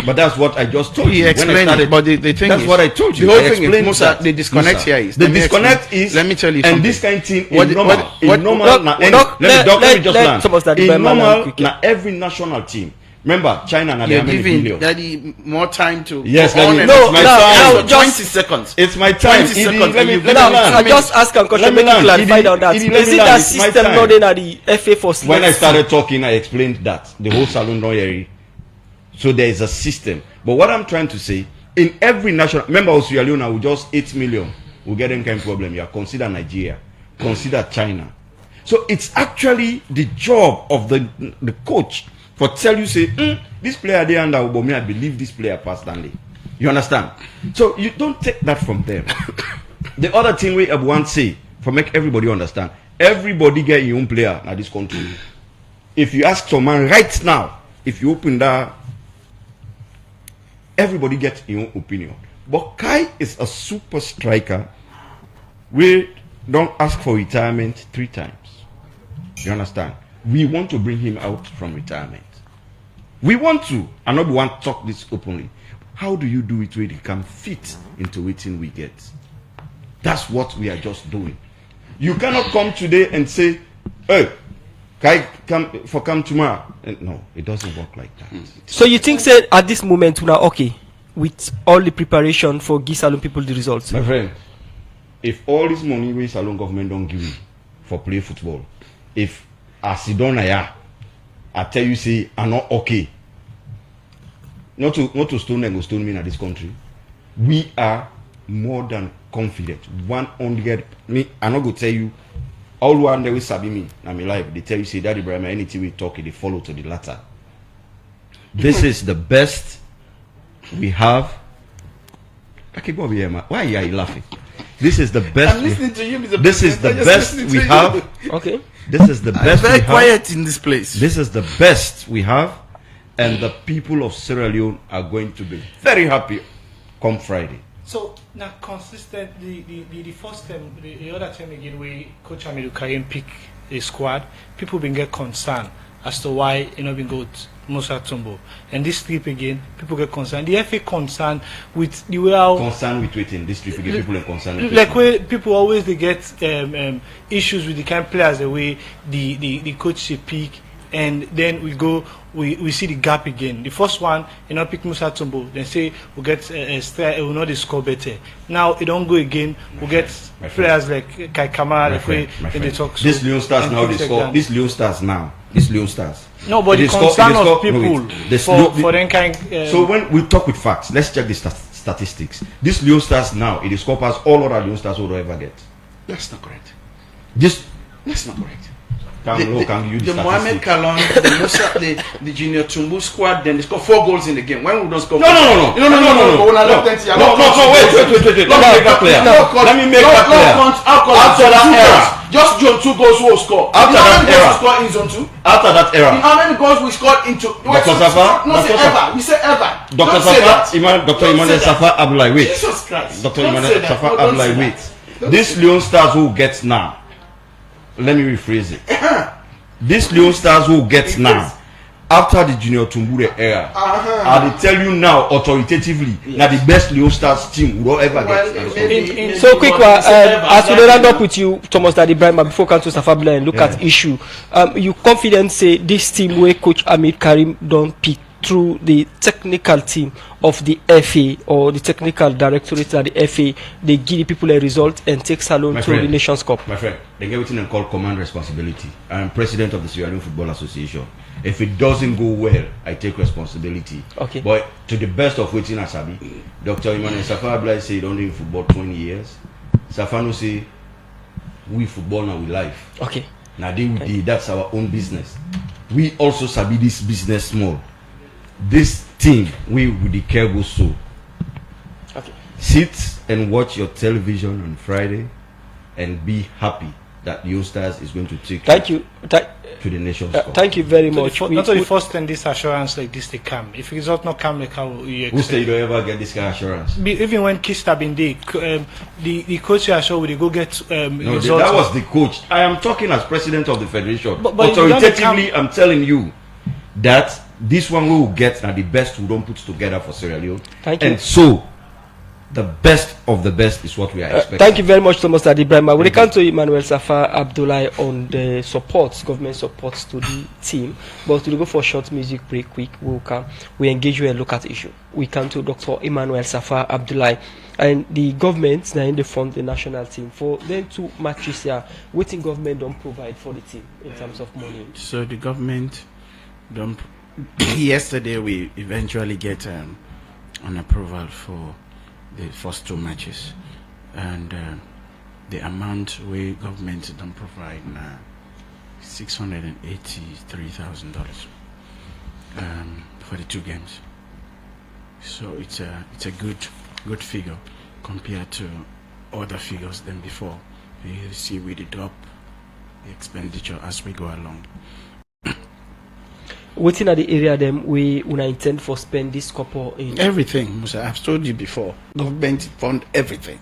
But that's what I just told you. He explained it, but the thing that's is, what I told you. The whole thing is, Musa, the disconnect here is. The disconnect is, let me tell you something. And this kind of thing is normal. Let me just land. In normal, now every national team, remember, China and you're giving Daddy more time to yes, go on. No, now, just 20 seconds. It's my time. 20 seconds. Let me I just ask a question, make you clarify on that. Is it that system not in the FA for select? When I started talking, I explained that. The whole salon don't hear it. So there is a system. But what I'm trying to say, in every national, remember also Leone with just 8 million, we get them kind of problem. You consider Nigeria, consider China. So it's actually the job of the coach for tell you say this player there under Obome, I believe this player passed Stanley. You understand? So you don't take that from them. The other thing we have want say, for make everybody understand, everybody get your own player in this country. If you ask someone right now, if you open that, everybody gets your own opinion. But Kai is a super striker. We don't ask for retirement 3 times. You understand? We want to bring him out from retirement. We want to. I know we want to talk this openly. How do you do it where it can fit into waiting we get? That's what we are just doing. You cannot come today and say, hey, Kai come tomorrow. No, it doesn't work like that. So you think, say, at this moment, we are okay with all the preparation for give Salone people the results? My friend, if all this money we Salone government don't give you for play football, if Asidonaya, I tell you, say, I'm not okay. Not to stone and go stone me in this country. We are more than confident. 100. Me, I'm not going to tell you. All one they will sabi me. Na my life. They tell you, say, Daddy Brima, anything we talk, they follow to the latter. This is the best we have. Why are you laughing? This is the best. I'm listening to you, Mr. This is the best we have. Okay. This is the best we very have. quiet in this place. This is the best we have, and the people of Sierra Leone are going to be very happy come Friday. So now consistent the first time the other time again we Coach Amidu Karim pick a squad, people been get concerned as to why you know been go Musa Tombo. And this trip again, people get concerned. The FA concerned with the way how Concerned with waiting this trip again, people are concerned with like where people always they get issues with the kind of players the way the coach they pick, and then we see the gap again. The first one, you know, pick Musa Tombo, then say we get we'll not score better. Now it don't go again. We get players like Kei Kamara, like way in the talk. This Leone Stars now they score. This Leone Stars now. This Leone Stars. No, but the concern of people for them kind. So when we talk with facts, let's check the statistics. This Leone Stars now it is score past all other Leone Stars will ever get. That's not correct. That's not correct. The Mohamed Kalon, the Musa, the Junior Tumbu squad, then they score 4 goals in the game. When we don't score, No. Wait. Let me make that clear. Let me make that clear. After that era, just zone 2 goals we score. After that era, score in zone 2. After that era, How many goals we scored into? Dr. Saffa, We say ever. Dr. Saffa Abdulai, wait. Jesus Christ. Dr. Saffa Abdulai, wait. This Leone Stars who gets now. Let me rephrase it. This Leone Stars who gets now, after the Junior Tumbure era, I will tell you now authoritatively that the best Leone Stars team will ever get. So quick one, as we round up with you, Thomas Daddy Brima, before come to Saffa Abdulai and look at issue. You confident say this team where Coach Amir Karim don't pick through the technical team of the FA or the technical directorate at the FA, they give the people a result and take Salone to the Nations Cup. My friend, they get what they call command responsibility. I am president of the Sierra Leone Football Association. If it doesn't go well, I take responsibility. Okay. But to the best of waiting Asabi, Dr. Emmanuel Saffa Abdulai say he don't do football 20 years. Safano say we football now we life. Okay. Now that's our own business. We also sabi this business small. This team we with the care go so. Okay. Sit and watch your television on Friday and be happy that Leone Stars is going to take to the Nations Cup. Thank you very much. Not the first time this assurance like this they come. If it's not come like how you who say you don't ever get this kind of assurance? Even when Kista been there, the coach assure will go get no, that was the coach. I am talking as president of the federation. But authoritatively, I'm telling you that this one we will get now the best we don't put together for Sierra Leone. Thank you. And so the best of the best is what we are expecting. Thank you very much, Thomas Daddy Brima. When it comes to Emmanuel Saffa Abdulai on the supports, government supports to the team, but we'll go for a short music break. We engage you and look at issue. We come to Dr. Emmanuel Saffa Abdulai, and the government now in the fund the national team for them to matches here. What the government don't provide for the team in terms of money? So the government don't. Yesterday we eventually get an approval for the first 2 matches, and the amount we government don't provide now $683,000 for the 2 games. So it's a good figure compared to other figures than before. You see we drop the expenditure as we go along. Waiting at the area them we una intend for spend this couple in Everything, Musa, I've told you before. Government fund everything.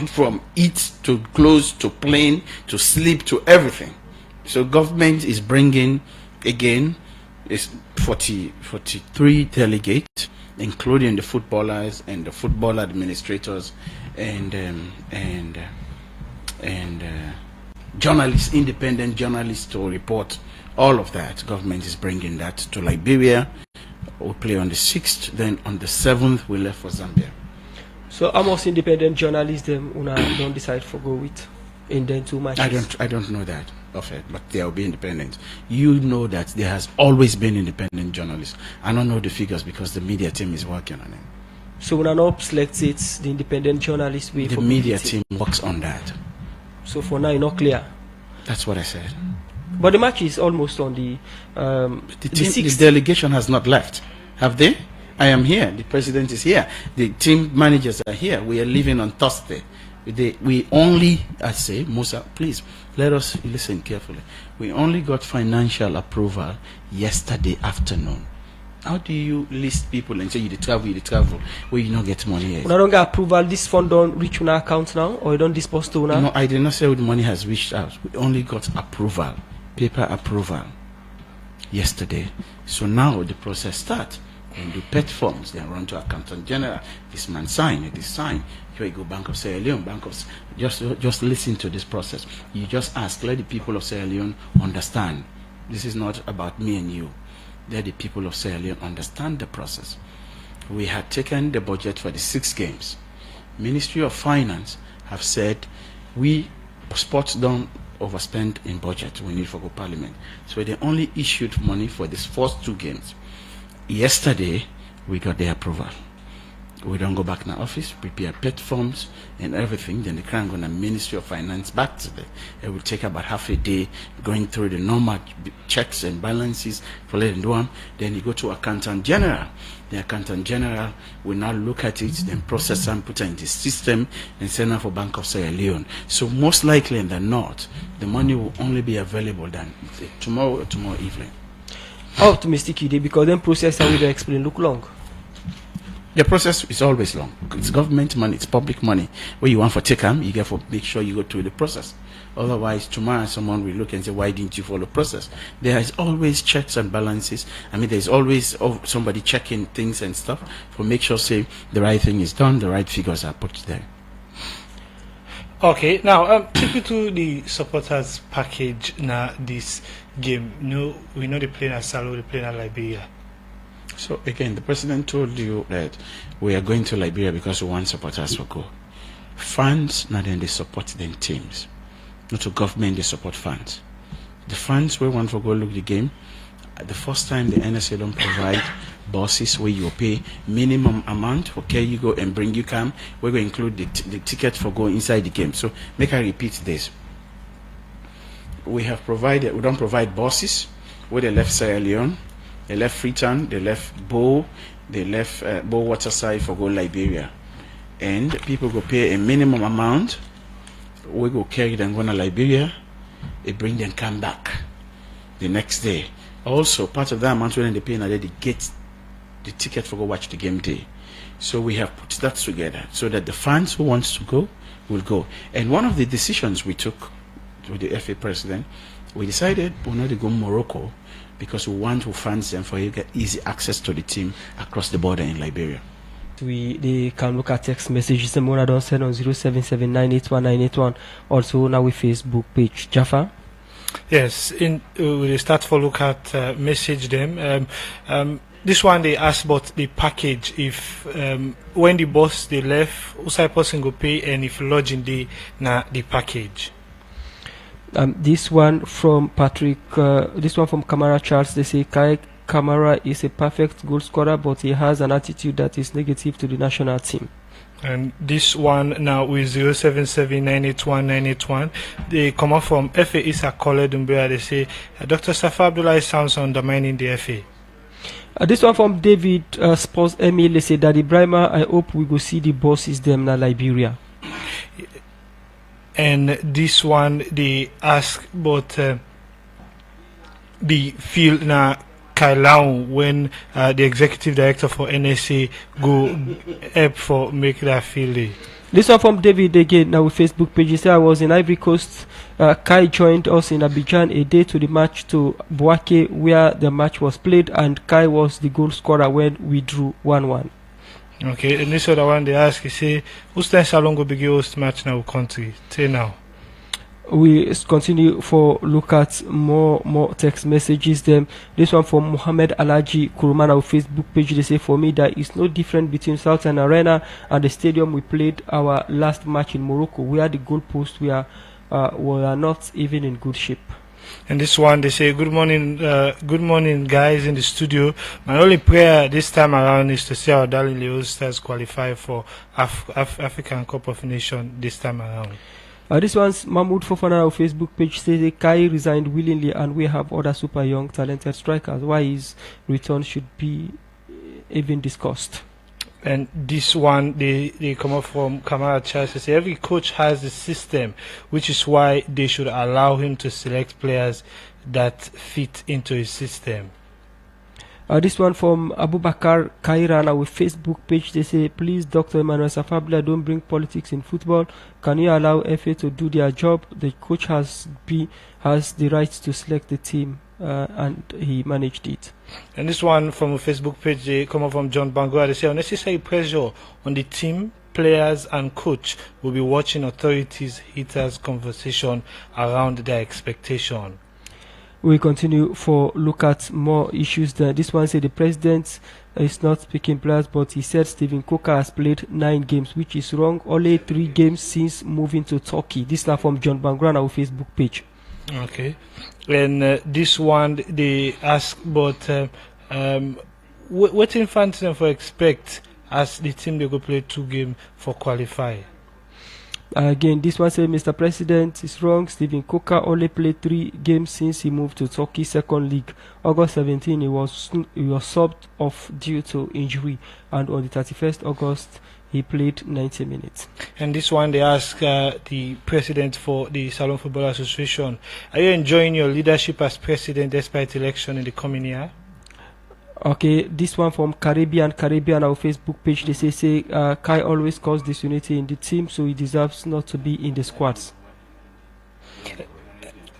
From eat to clothes to plane to sleep to everything. So government is bringing again is 43 delegates, including the footballers and the football administrators and journalists, independent journalists to report all of that. Government is bringing that to Liberia. We'll play on the 6th, then on the 7th we left for Zambia. So almost independent journalists them una don't decide for go with in then 2 matches. I don't know that of it, but they will be independent. You know that there has always been independent journalists. I don't know the figures because the media team is working on it. So una not select it the independent journalists way The for media meeting. team works on that. So for now it's not clear. That's what I said. But the match is almost on the The 6th. delegation has not left, have they? I am here. The president is here. The team managers are here. We are leaving on Thursday. We only, I say, Musa, please let us listen carefully. We only got financial approval yesterday afternoon. How do you list people and say you travel, where you not get money yet? Una don't get approval. This fund don't reach una account now, or you don't dispose to una. No, I did not say the money has reached out. We only got approval, paper approval, yesterday. So now the process starts. When do pet forms, then run to accountant general. This man sign, it is signed. Here you go, Bank of Sierra Leone, just listen to this process. You just ask, let the people of Sierra Leone understand. This is not about me and you. Let the people of Sierra Leone understand the process. We had taken the budget for the 6 games. Ministry of Finance have said we sports don't overspend in budget. We need for go parliament. So they only issued money for these first 2 games. Yesterday, we got the approval. We don't go back in the office, prepare pet forms and everything. Then the crown going to Ministry of Finance back to them. It will take about half a day going through the normal checks and balances for letting do them. Then you go to Accountant General. The Accountant General will now look at it, then process and put it in the system and send it for Bank of Sierra Leone. So most likely than not, the money will only be available then tomorrow or tomorrow evening. How optimistic you dey because then process I will explain look long. The process is always long. It's government money, it's public money. Where you want for take them, you get for make sure you go through the process. Otherwise, tomorrow someone will look and say, why didn't you follow the process? There is always checks and balances. I mean, there's always somebody checking things and stuff for make sure say the right thing is done, the right figures are put there. Okay, now take me to the supporters package now this game. No, we know they playing at Salo, they playing at Liberia. So again, the president told you that we are going to Liberia because we want supporters to go. Fans, now then they support them teams. Not to government, they support fans. The fans we want to go look the game. The first time the NSA don't provide buses where you pay minimum amount. Okay, you go and bring you come. We're going to include the ticket for going inside the game. So make I repeat this. We have provided. We don't provide buses where they left Sierra Leone. They left Freetown, they left Bow, they left Bow Waterside for go Liberia. And people go pay a minimum amount. We go carry them go to Liberia. They bring them come back the next day. Also, part of that amount when they pay now they get the ticket for go watch the game day. So we have put that together so that the fans who wants to go will go. And one of the decisions we took with the FA president, we decided we're not to go Morocco because we want to fund them for you get easy access to the team across the border in Liberia. They can look at text messages and more don't send on 0779819181. Also now with Facebook page. Jaffa? Yes, we start for look at message them. This one they ask about the package. If when the boss they left, who person go pay, and if lodging the package. This one from Patrick. This one from Kamara Charles. They say Kei Kamara is a perfect goal scorer, but he has an attitude that is negative to the national team. And this one now with 0779819181, they come up from FA Isa Kole Dumbia. They say Dr. Saffa Abdulai sounds undermining the FA. This one from David Sports Emil. They say, Daddy Brima, I hope we go see the bosses them na Liberia. And this one they ask about the field na Kailau when the executive director for NSA go help for make that field day. This one from David again. Now with Facebook page, he said, I was in Ivory Coast. Kai joined us in Abidjan a day to the match to Bouake where the match was played, and Kai was the goal scorer when we drew 1-1. Okay, and this other one they ask, he say, who's time Salon go begin host match now country? Say now. We continue for look at more text messages. Them this one from Mohammed Alaji Kurumana on Facebook page. They say, for me there is no difference between Sultan Arena and the stadium we played our last match in Morocco, where the goalposts were not even in good shape. And this one they say, good morning guys in the studio. My only prayer this time around is to see our darling Leone Stars qualify for African Cup of Nations this time around. This one's Mahmoud Fofana on Facebook page says Kai resigned willingly and we have other super young talented strikers. Why his return should be even discussed. And this one they come up from Kamara Charles. They say every coach has a system, which is why they should allow him to select players that fit into his system. This one from Abubakar Kairana with Facebook page. They say, please, Dr. Emmanuel Saffa Abdulai, don't bring politics in football. Can you allow FA to do their job? The coach has the right to select the team, and he managed it. And this one from a Facebook page, they come up from John Bangura. They say, unnecessary pressure on the team, players and coach will be watching authorities' hitters' conversation around their expectation. We continue for look at more issues. This one said the president is not picking players, but he said Stephen Coker has played 9 games, which is wrong. Only 3 games since moving to Turkey. This is from John Bangrana on Facebook page. Okay, and this one they ask about what infantry for expect as the team they go play 2 games for qualify. Again, this one says Mr. President is wrong. Stephen Coker only played 3 games since he moved to Turkey second league. August 17, he was subbed off due to injury, and on the 31st August he played 90 minutes. And this one they ask the president for the Salon Football Association, are you enjoying your leadership as president despite election in the coming year? Okay, this one from Caribbean on Facebook page. They say Kai always causes disunity in the team, so he deserves not to be in the squads.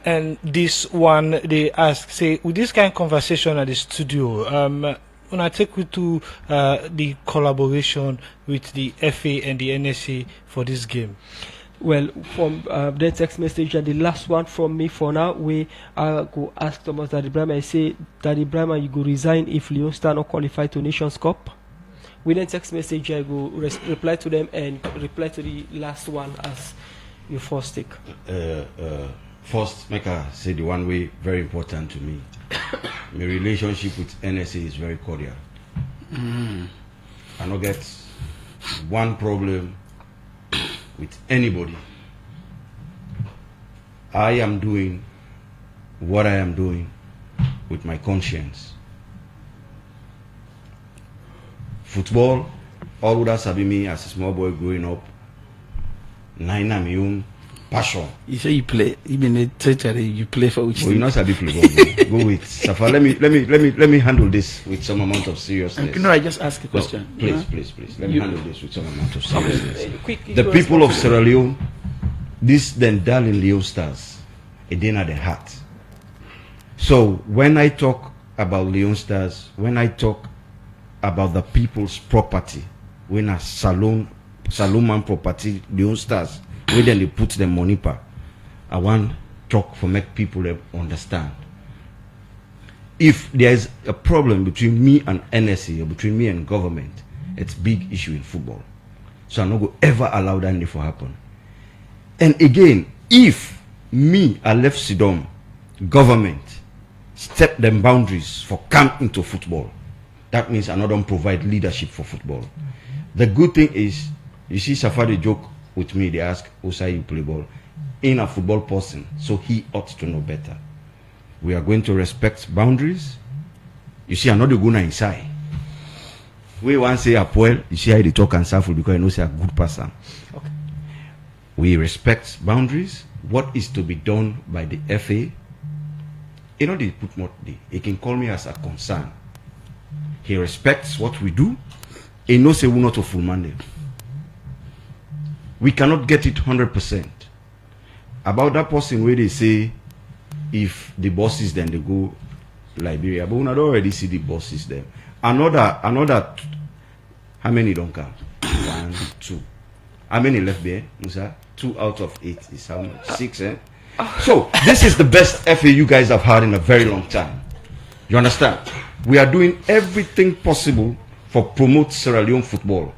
And this one they ask, say, with this kind of conversation at the studio, when I take you to the collaboration with the FA and the NSA for this game. Well, from the text message and the last one from me for now, we go ask Thomas Daddy Brima. I say, Daddy Brima, you go resign if Leone Star not qualify to Nations Cup. With the text message, I go reply to them and reply to the last one as your first take. First, make I say the one way very important to me. My relationship with NSA is very cordial. I don't get one problem with anybody. I am doing what I am doing with my conscience. Football, all would have sabi me as a small boy growing up. Nine my own passion. You say you play, even in tertiary, you play for which? Oh, you know sabi play ball. Go with Saffa. Let me handle this with some amount of seriousness. No, I just ask a question. No, please. Let me handle this with some amount of seriousness. The people of Sierra Leone, this then darling Leone Stars, it did at the heart. So when I talk about Leone Stars, when I talk about the people's property, when a Salon property, Leone Stars, where then they put the money pa, I want talk for make people understand. If there is a problem between me and NSA or between me and government, it's big issue in football. So I'm not going to ever allow that to happen. And again, if me, I left Sidom, government step them boundaries for come into football, that means I don't provide leadership for football. The good thing is, you see Safari joke with me, they ask, Osai, you play ball? In a football person, so he ought to know better. We are going to respect boundaries. You see, another go inside. We want say Apoel, you see how they talk and Saffa because I know say a good person. Okay. We respect boundaries. What is to be done by the FA? You know, they put more. He can call me as a concern. He respects what we do. He knows say we're not a full mandate. We cannot get it 100%. About that person where they say, if the bosses then they go Liberia, but we not already see the bosses there. Another, how many don't come? 1, 2. How many left there, Musa? 2 out of 8 is how much? 6, eh? So, this is the best FA you guys have had in a very long time. You understand? We are doing everything possible for promote Sierra Leone football.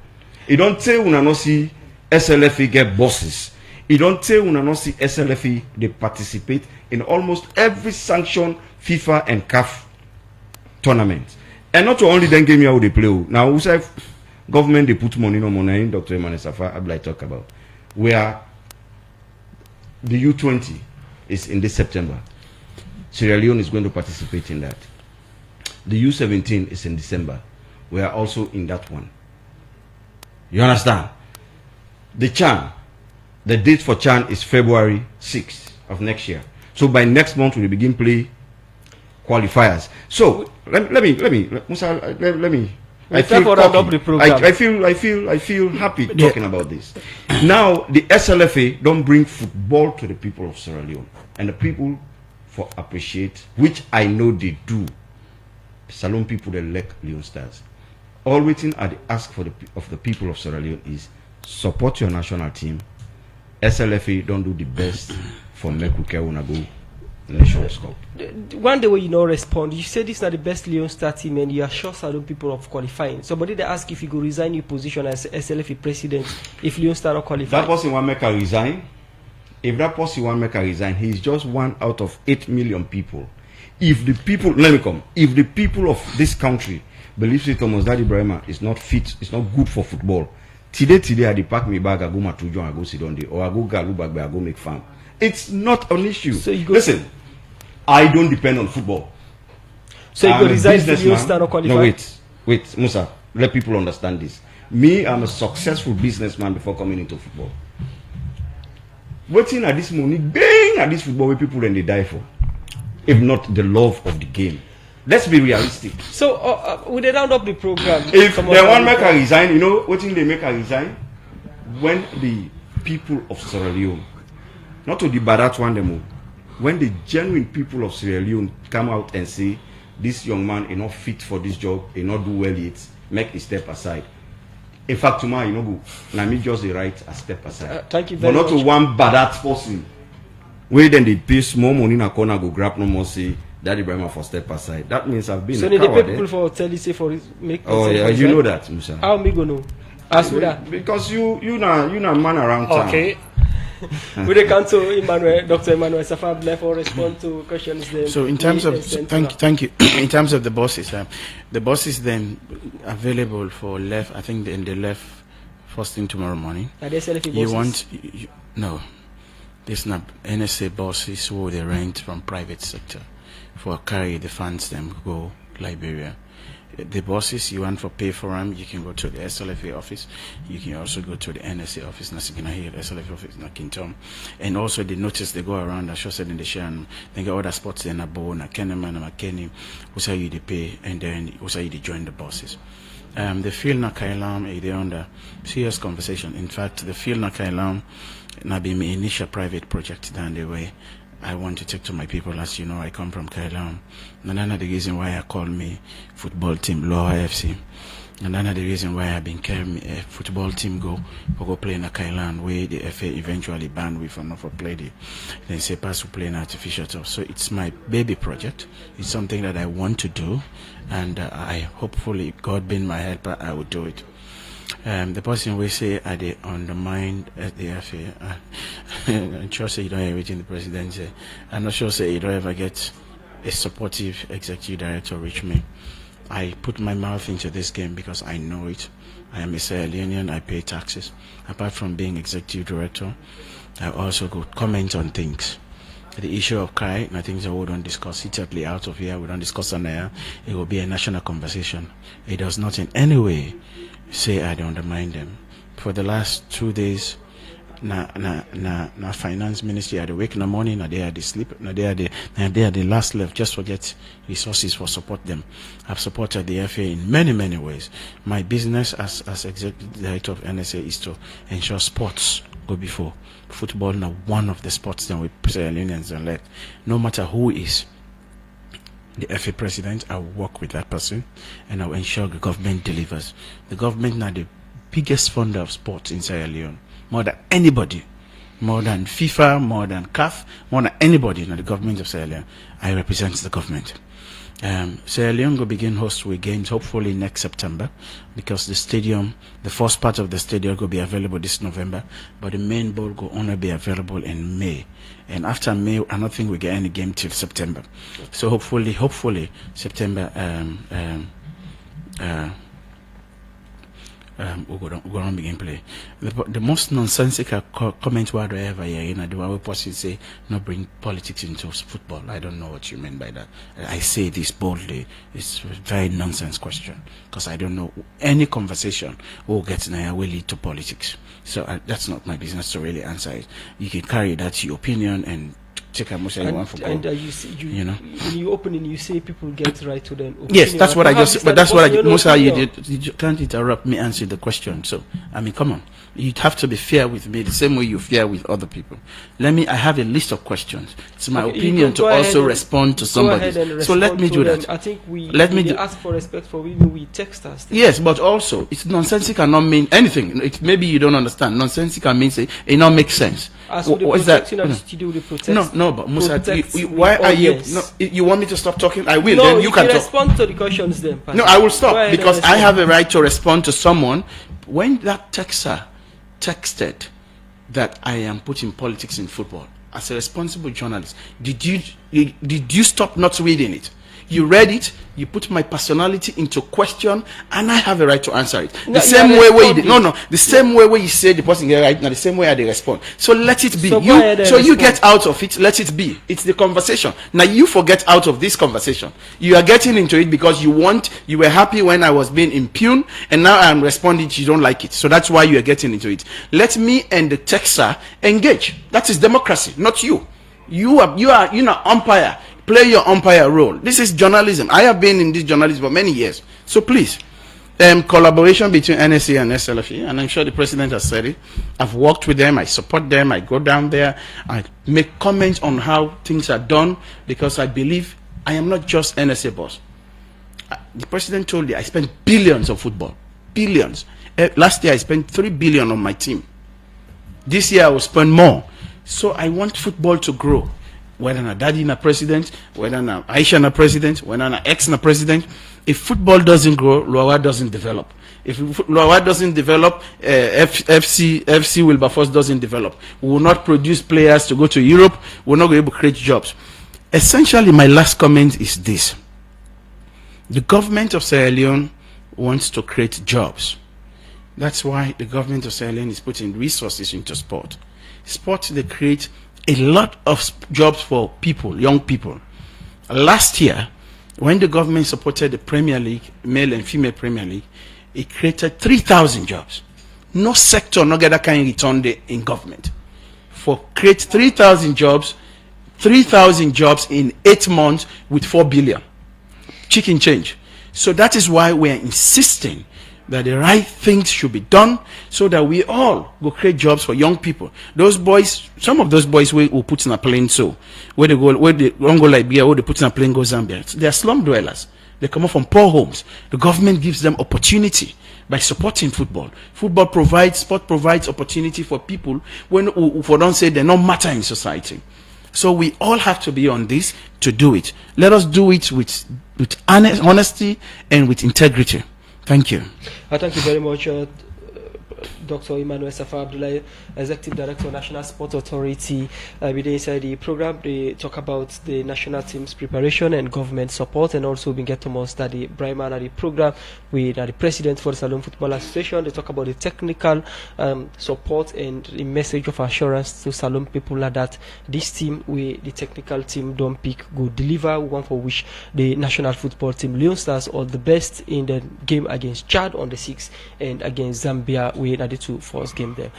You don't say we not see SLFA get bosses. You don't say we not see SLFA they participate in almost every sanction FIFA and CAF tournament. And not only then game how they play. Now we say government they put money no money. Dr. Saffa Abdulai talk about where the U20 is in this September. Sierra Leone is going to participate in that. The U17 is in December. We are also in that one. You understand? The CHAN, the date for CHAN is February 6th of next year. So by next month we begin play qualifiers. So let me Musa, let me. I feel happy talking about this. Now the SLFA don't bring football to the people of Sierra Leone, and the people for appreciate, which I know they do. Salon people that like Leone Stars. All waiting at the ask for the people of Sierra Leone is support your national team. SLFA don't do the best for Mekuke Unago Nations Cup. One day when you not respond, you say this is not the best Leone Star team and you are sure Salon people of qualifying. Somebody they ask if you go resign your position as SLFA president if Leone Star not qualify. That person want make a resign. If that person want make a resign, he is just 1 out of 8 million people. If the people, let me come. If the people of this country believe that Thomas Daddy Brima is not fit, it's not good for football. Today I pack me bag, I go Matujo, I go sit on the, or I go Galu bag, I go make farm. It's not an issue. So you go listen, I don't depend on football. So you go resign for Leone Star not qualify? No, wait, Musa, let people understand this. Me, I'm a successful businessman before coming into football. Waiting at this money, bang at this football where people then they die for. If not the love of the game. Let's be realistic. So, we they round up the program. If they want make a resign, you know what thing they make a resign? When the people of Sierra Leone, not to the Barat one demo, when the genuine people of Sierra Leone come out and say, this young man is not fit for this job, he not do well yet, make a step aside. In fact, tomorrow, you know, go, let me just write a step aside. Thank you very much. But not to one Barat person. Where then they pay small money in a corner, go grab no more, say, Daddy Brima for step aside. That means I've been so a they coward. pay people for tell you say for make. Oh yeah, you know that, Musa. How me go know? Ask me that. Because you not man around town. Okay. We they come to Emmanuel, Dr. Emmanuel Saffa Abdulai for respond to questions. Then so in terms of thank you. In terms of the bosses then available for left. I think they left first thing tomorrow morning. Are they SLFA bosses? You want no. There's not NSA bosses who they rent from private sector for carry the funds them go Liberia. The bosses you want for pay for them, you can go to the SLFA office. You can also go to the NSA office, Nasigina Hill, SLFA office, Nakintom. And also the notice they go around, I said in the share, and they get other spots in Abo, Keneman, McKinney, who's how you they pay, and then who's how you they join the bosses. The field na Kailam, they under serious conversation. In fact, the field na Kailam, now be my initial private project down the way. I want to take to my people, as you know, I come from Kailam. And that's the reason why I call me football team Lower FC. And that's the reason why I've been carrying a football team go play in Kailam, where the FA eventually banned we from not for play the. Then say pass to play an artificial turf. So it's my baby project. It's something that I want to do, and I hopefully, God being my helper, I will do it. The person will say are they undermined at the FA. I'm sure say you don't have everything the president say. I'm not sure say you don't ever get a supportive executive director reach me. I put my mouth into this game because I know it. I am a Sierra Leonean, I pay taxes. Apart from being executive director, I also go comment on things. The issue of Kai, I think that we don't discuss it certainly out of here. We don't discuss on air. It will be a national conversation. It does not in any way say I don't undermine them. For the last 2 days, na finance ministry at the wake in the morning, na they are the sleep, na they are the last left. Just forget resources for support them. I've supported the FA in many ways. My business as executive director of NSA is to ensure sports go before football. Now one of the sports that we Sierra Leoneans elect, no matter who is the FA president, I will work with that person and I will ensure the government delivers. The government now the biggest funder of sports in Sierra Leone, more than anybody, more than FIFA, more than CAF, more than anybody in the government of Sierra Leone. I represent the government. Sierra Leone will begin host with games hopefully next September, because the stadium, the first part of the stadium will be available this November, but the main bowl will only be available in May. And after May, I don't think we get any game till September. So hopefully September we're going to begin play. The most nonsensical comment word I ever hear, the one person say, no bring politics into football. I don't know what you mean by that. I say this boldly. It's a very nonsense question, because I don't know any conversation will get now will lead to politics. So that's not my business to really answer it. You can carry that to your opinion and check out Musa you want for and you know, in your opening you say people get right to them. Yes, that's what I just. But that's what I. Musa, you did. You can't interrupt me answering the question. So I mean, come on. You'd have to be fair with me the same way you're fair with other people. I have a list of questions. It's my opinion to also respond to somebody. So let me do that. I think we ask for respect for even we text us. Yes, but also it's nonsensical cannot mean anything. Maybe you don't understand. Nonsensical means it not make sense. What is that? No, but Musa, why are you? No, you want me to stop talking? I will. No, then you can respond to the questions. Then no, I will stop because I have a right to respond to someone. When that texter texted that I am putting politics in football, as a responsible journalist, did you stop not reading it? You read it, you put my personality into question, and I have a right to answer it. The same way where you say the person get right, now the same way I respond. So let it be. You get out of it, let it be. It's the conversation. Now you forget out of this conversation. You are getting into it because you were happy when I was being impugned, and now I am responding, you don't like it. So that's why you are getting into it. Let me and the texter engage. That is democracy, not you. You are umpire. Play your umpire role. This is journalism. I have been in this journalism for many years. So please, collaboration between NSA and SLFE, and I'm sure the president has said it. I've worked with them. I support them. I go down there. I make comments on how things are done, because I believe I am not just NSA boss. The president told you I spent billions on football. Billions. Last year I spent 3 billion on my team. This year I will spend more. So I want football to grow. Whether na daddy na president, whether na Aisha na president, whether na ex na president, if football doesn't grow, Loawa doesn't develop. If Loawa doesn't develop, FC Wilberforce doesn't develop. We will not produce players to go to Europe. We will not be able to create jobs. Essentially, my last comment is this. The government of Sierra Leone wants to create jobs. That's why the government of Sierra Leone is putting resources into sport. Sport, they create a lot of jobs for people, young people. Last year, when the government supported the Premier League, male and female Premier League, it created 3,000 jobs. No sector, no get that kind of return in government. For create 3,000 jobs in 8 months with 4 billion. Chicken change. So that is why we are insisting that the right things should be done, so that we all go create jobs for young people. Those boys, some of those boys will put in a plane, so where they don't go Liberia, where they put in a plane go Zambia. They are slum dwellers. They come up from poor homes. The government gives them opportunity by supporting football. Sport provides opportunity for people who don't say they don't matter in society. So we all have to be on this to do it. Let us do it with honesty and with integrity. Thank you. Thank you very much. Dr. Emmanuel Saffa Abdulai, Executive Director, National Sport Authority. Inside the program, they talk about the national team's preparation and government support, and also we get to most that the Brima and the program with the President for the Salon Football Association. They talk about the technical support and the message of assurance to Salon people that this team, the technical team, don't pick, go deliver one for which the national football team Leone Stars all the best in the game against Chad on the 6th and against Zambia we had the 2 first game there.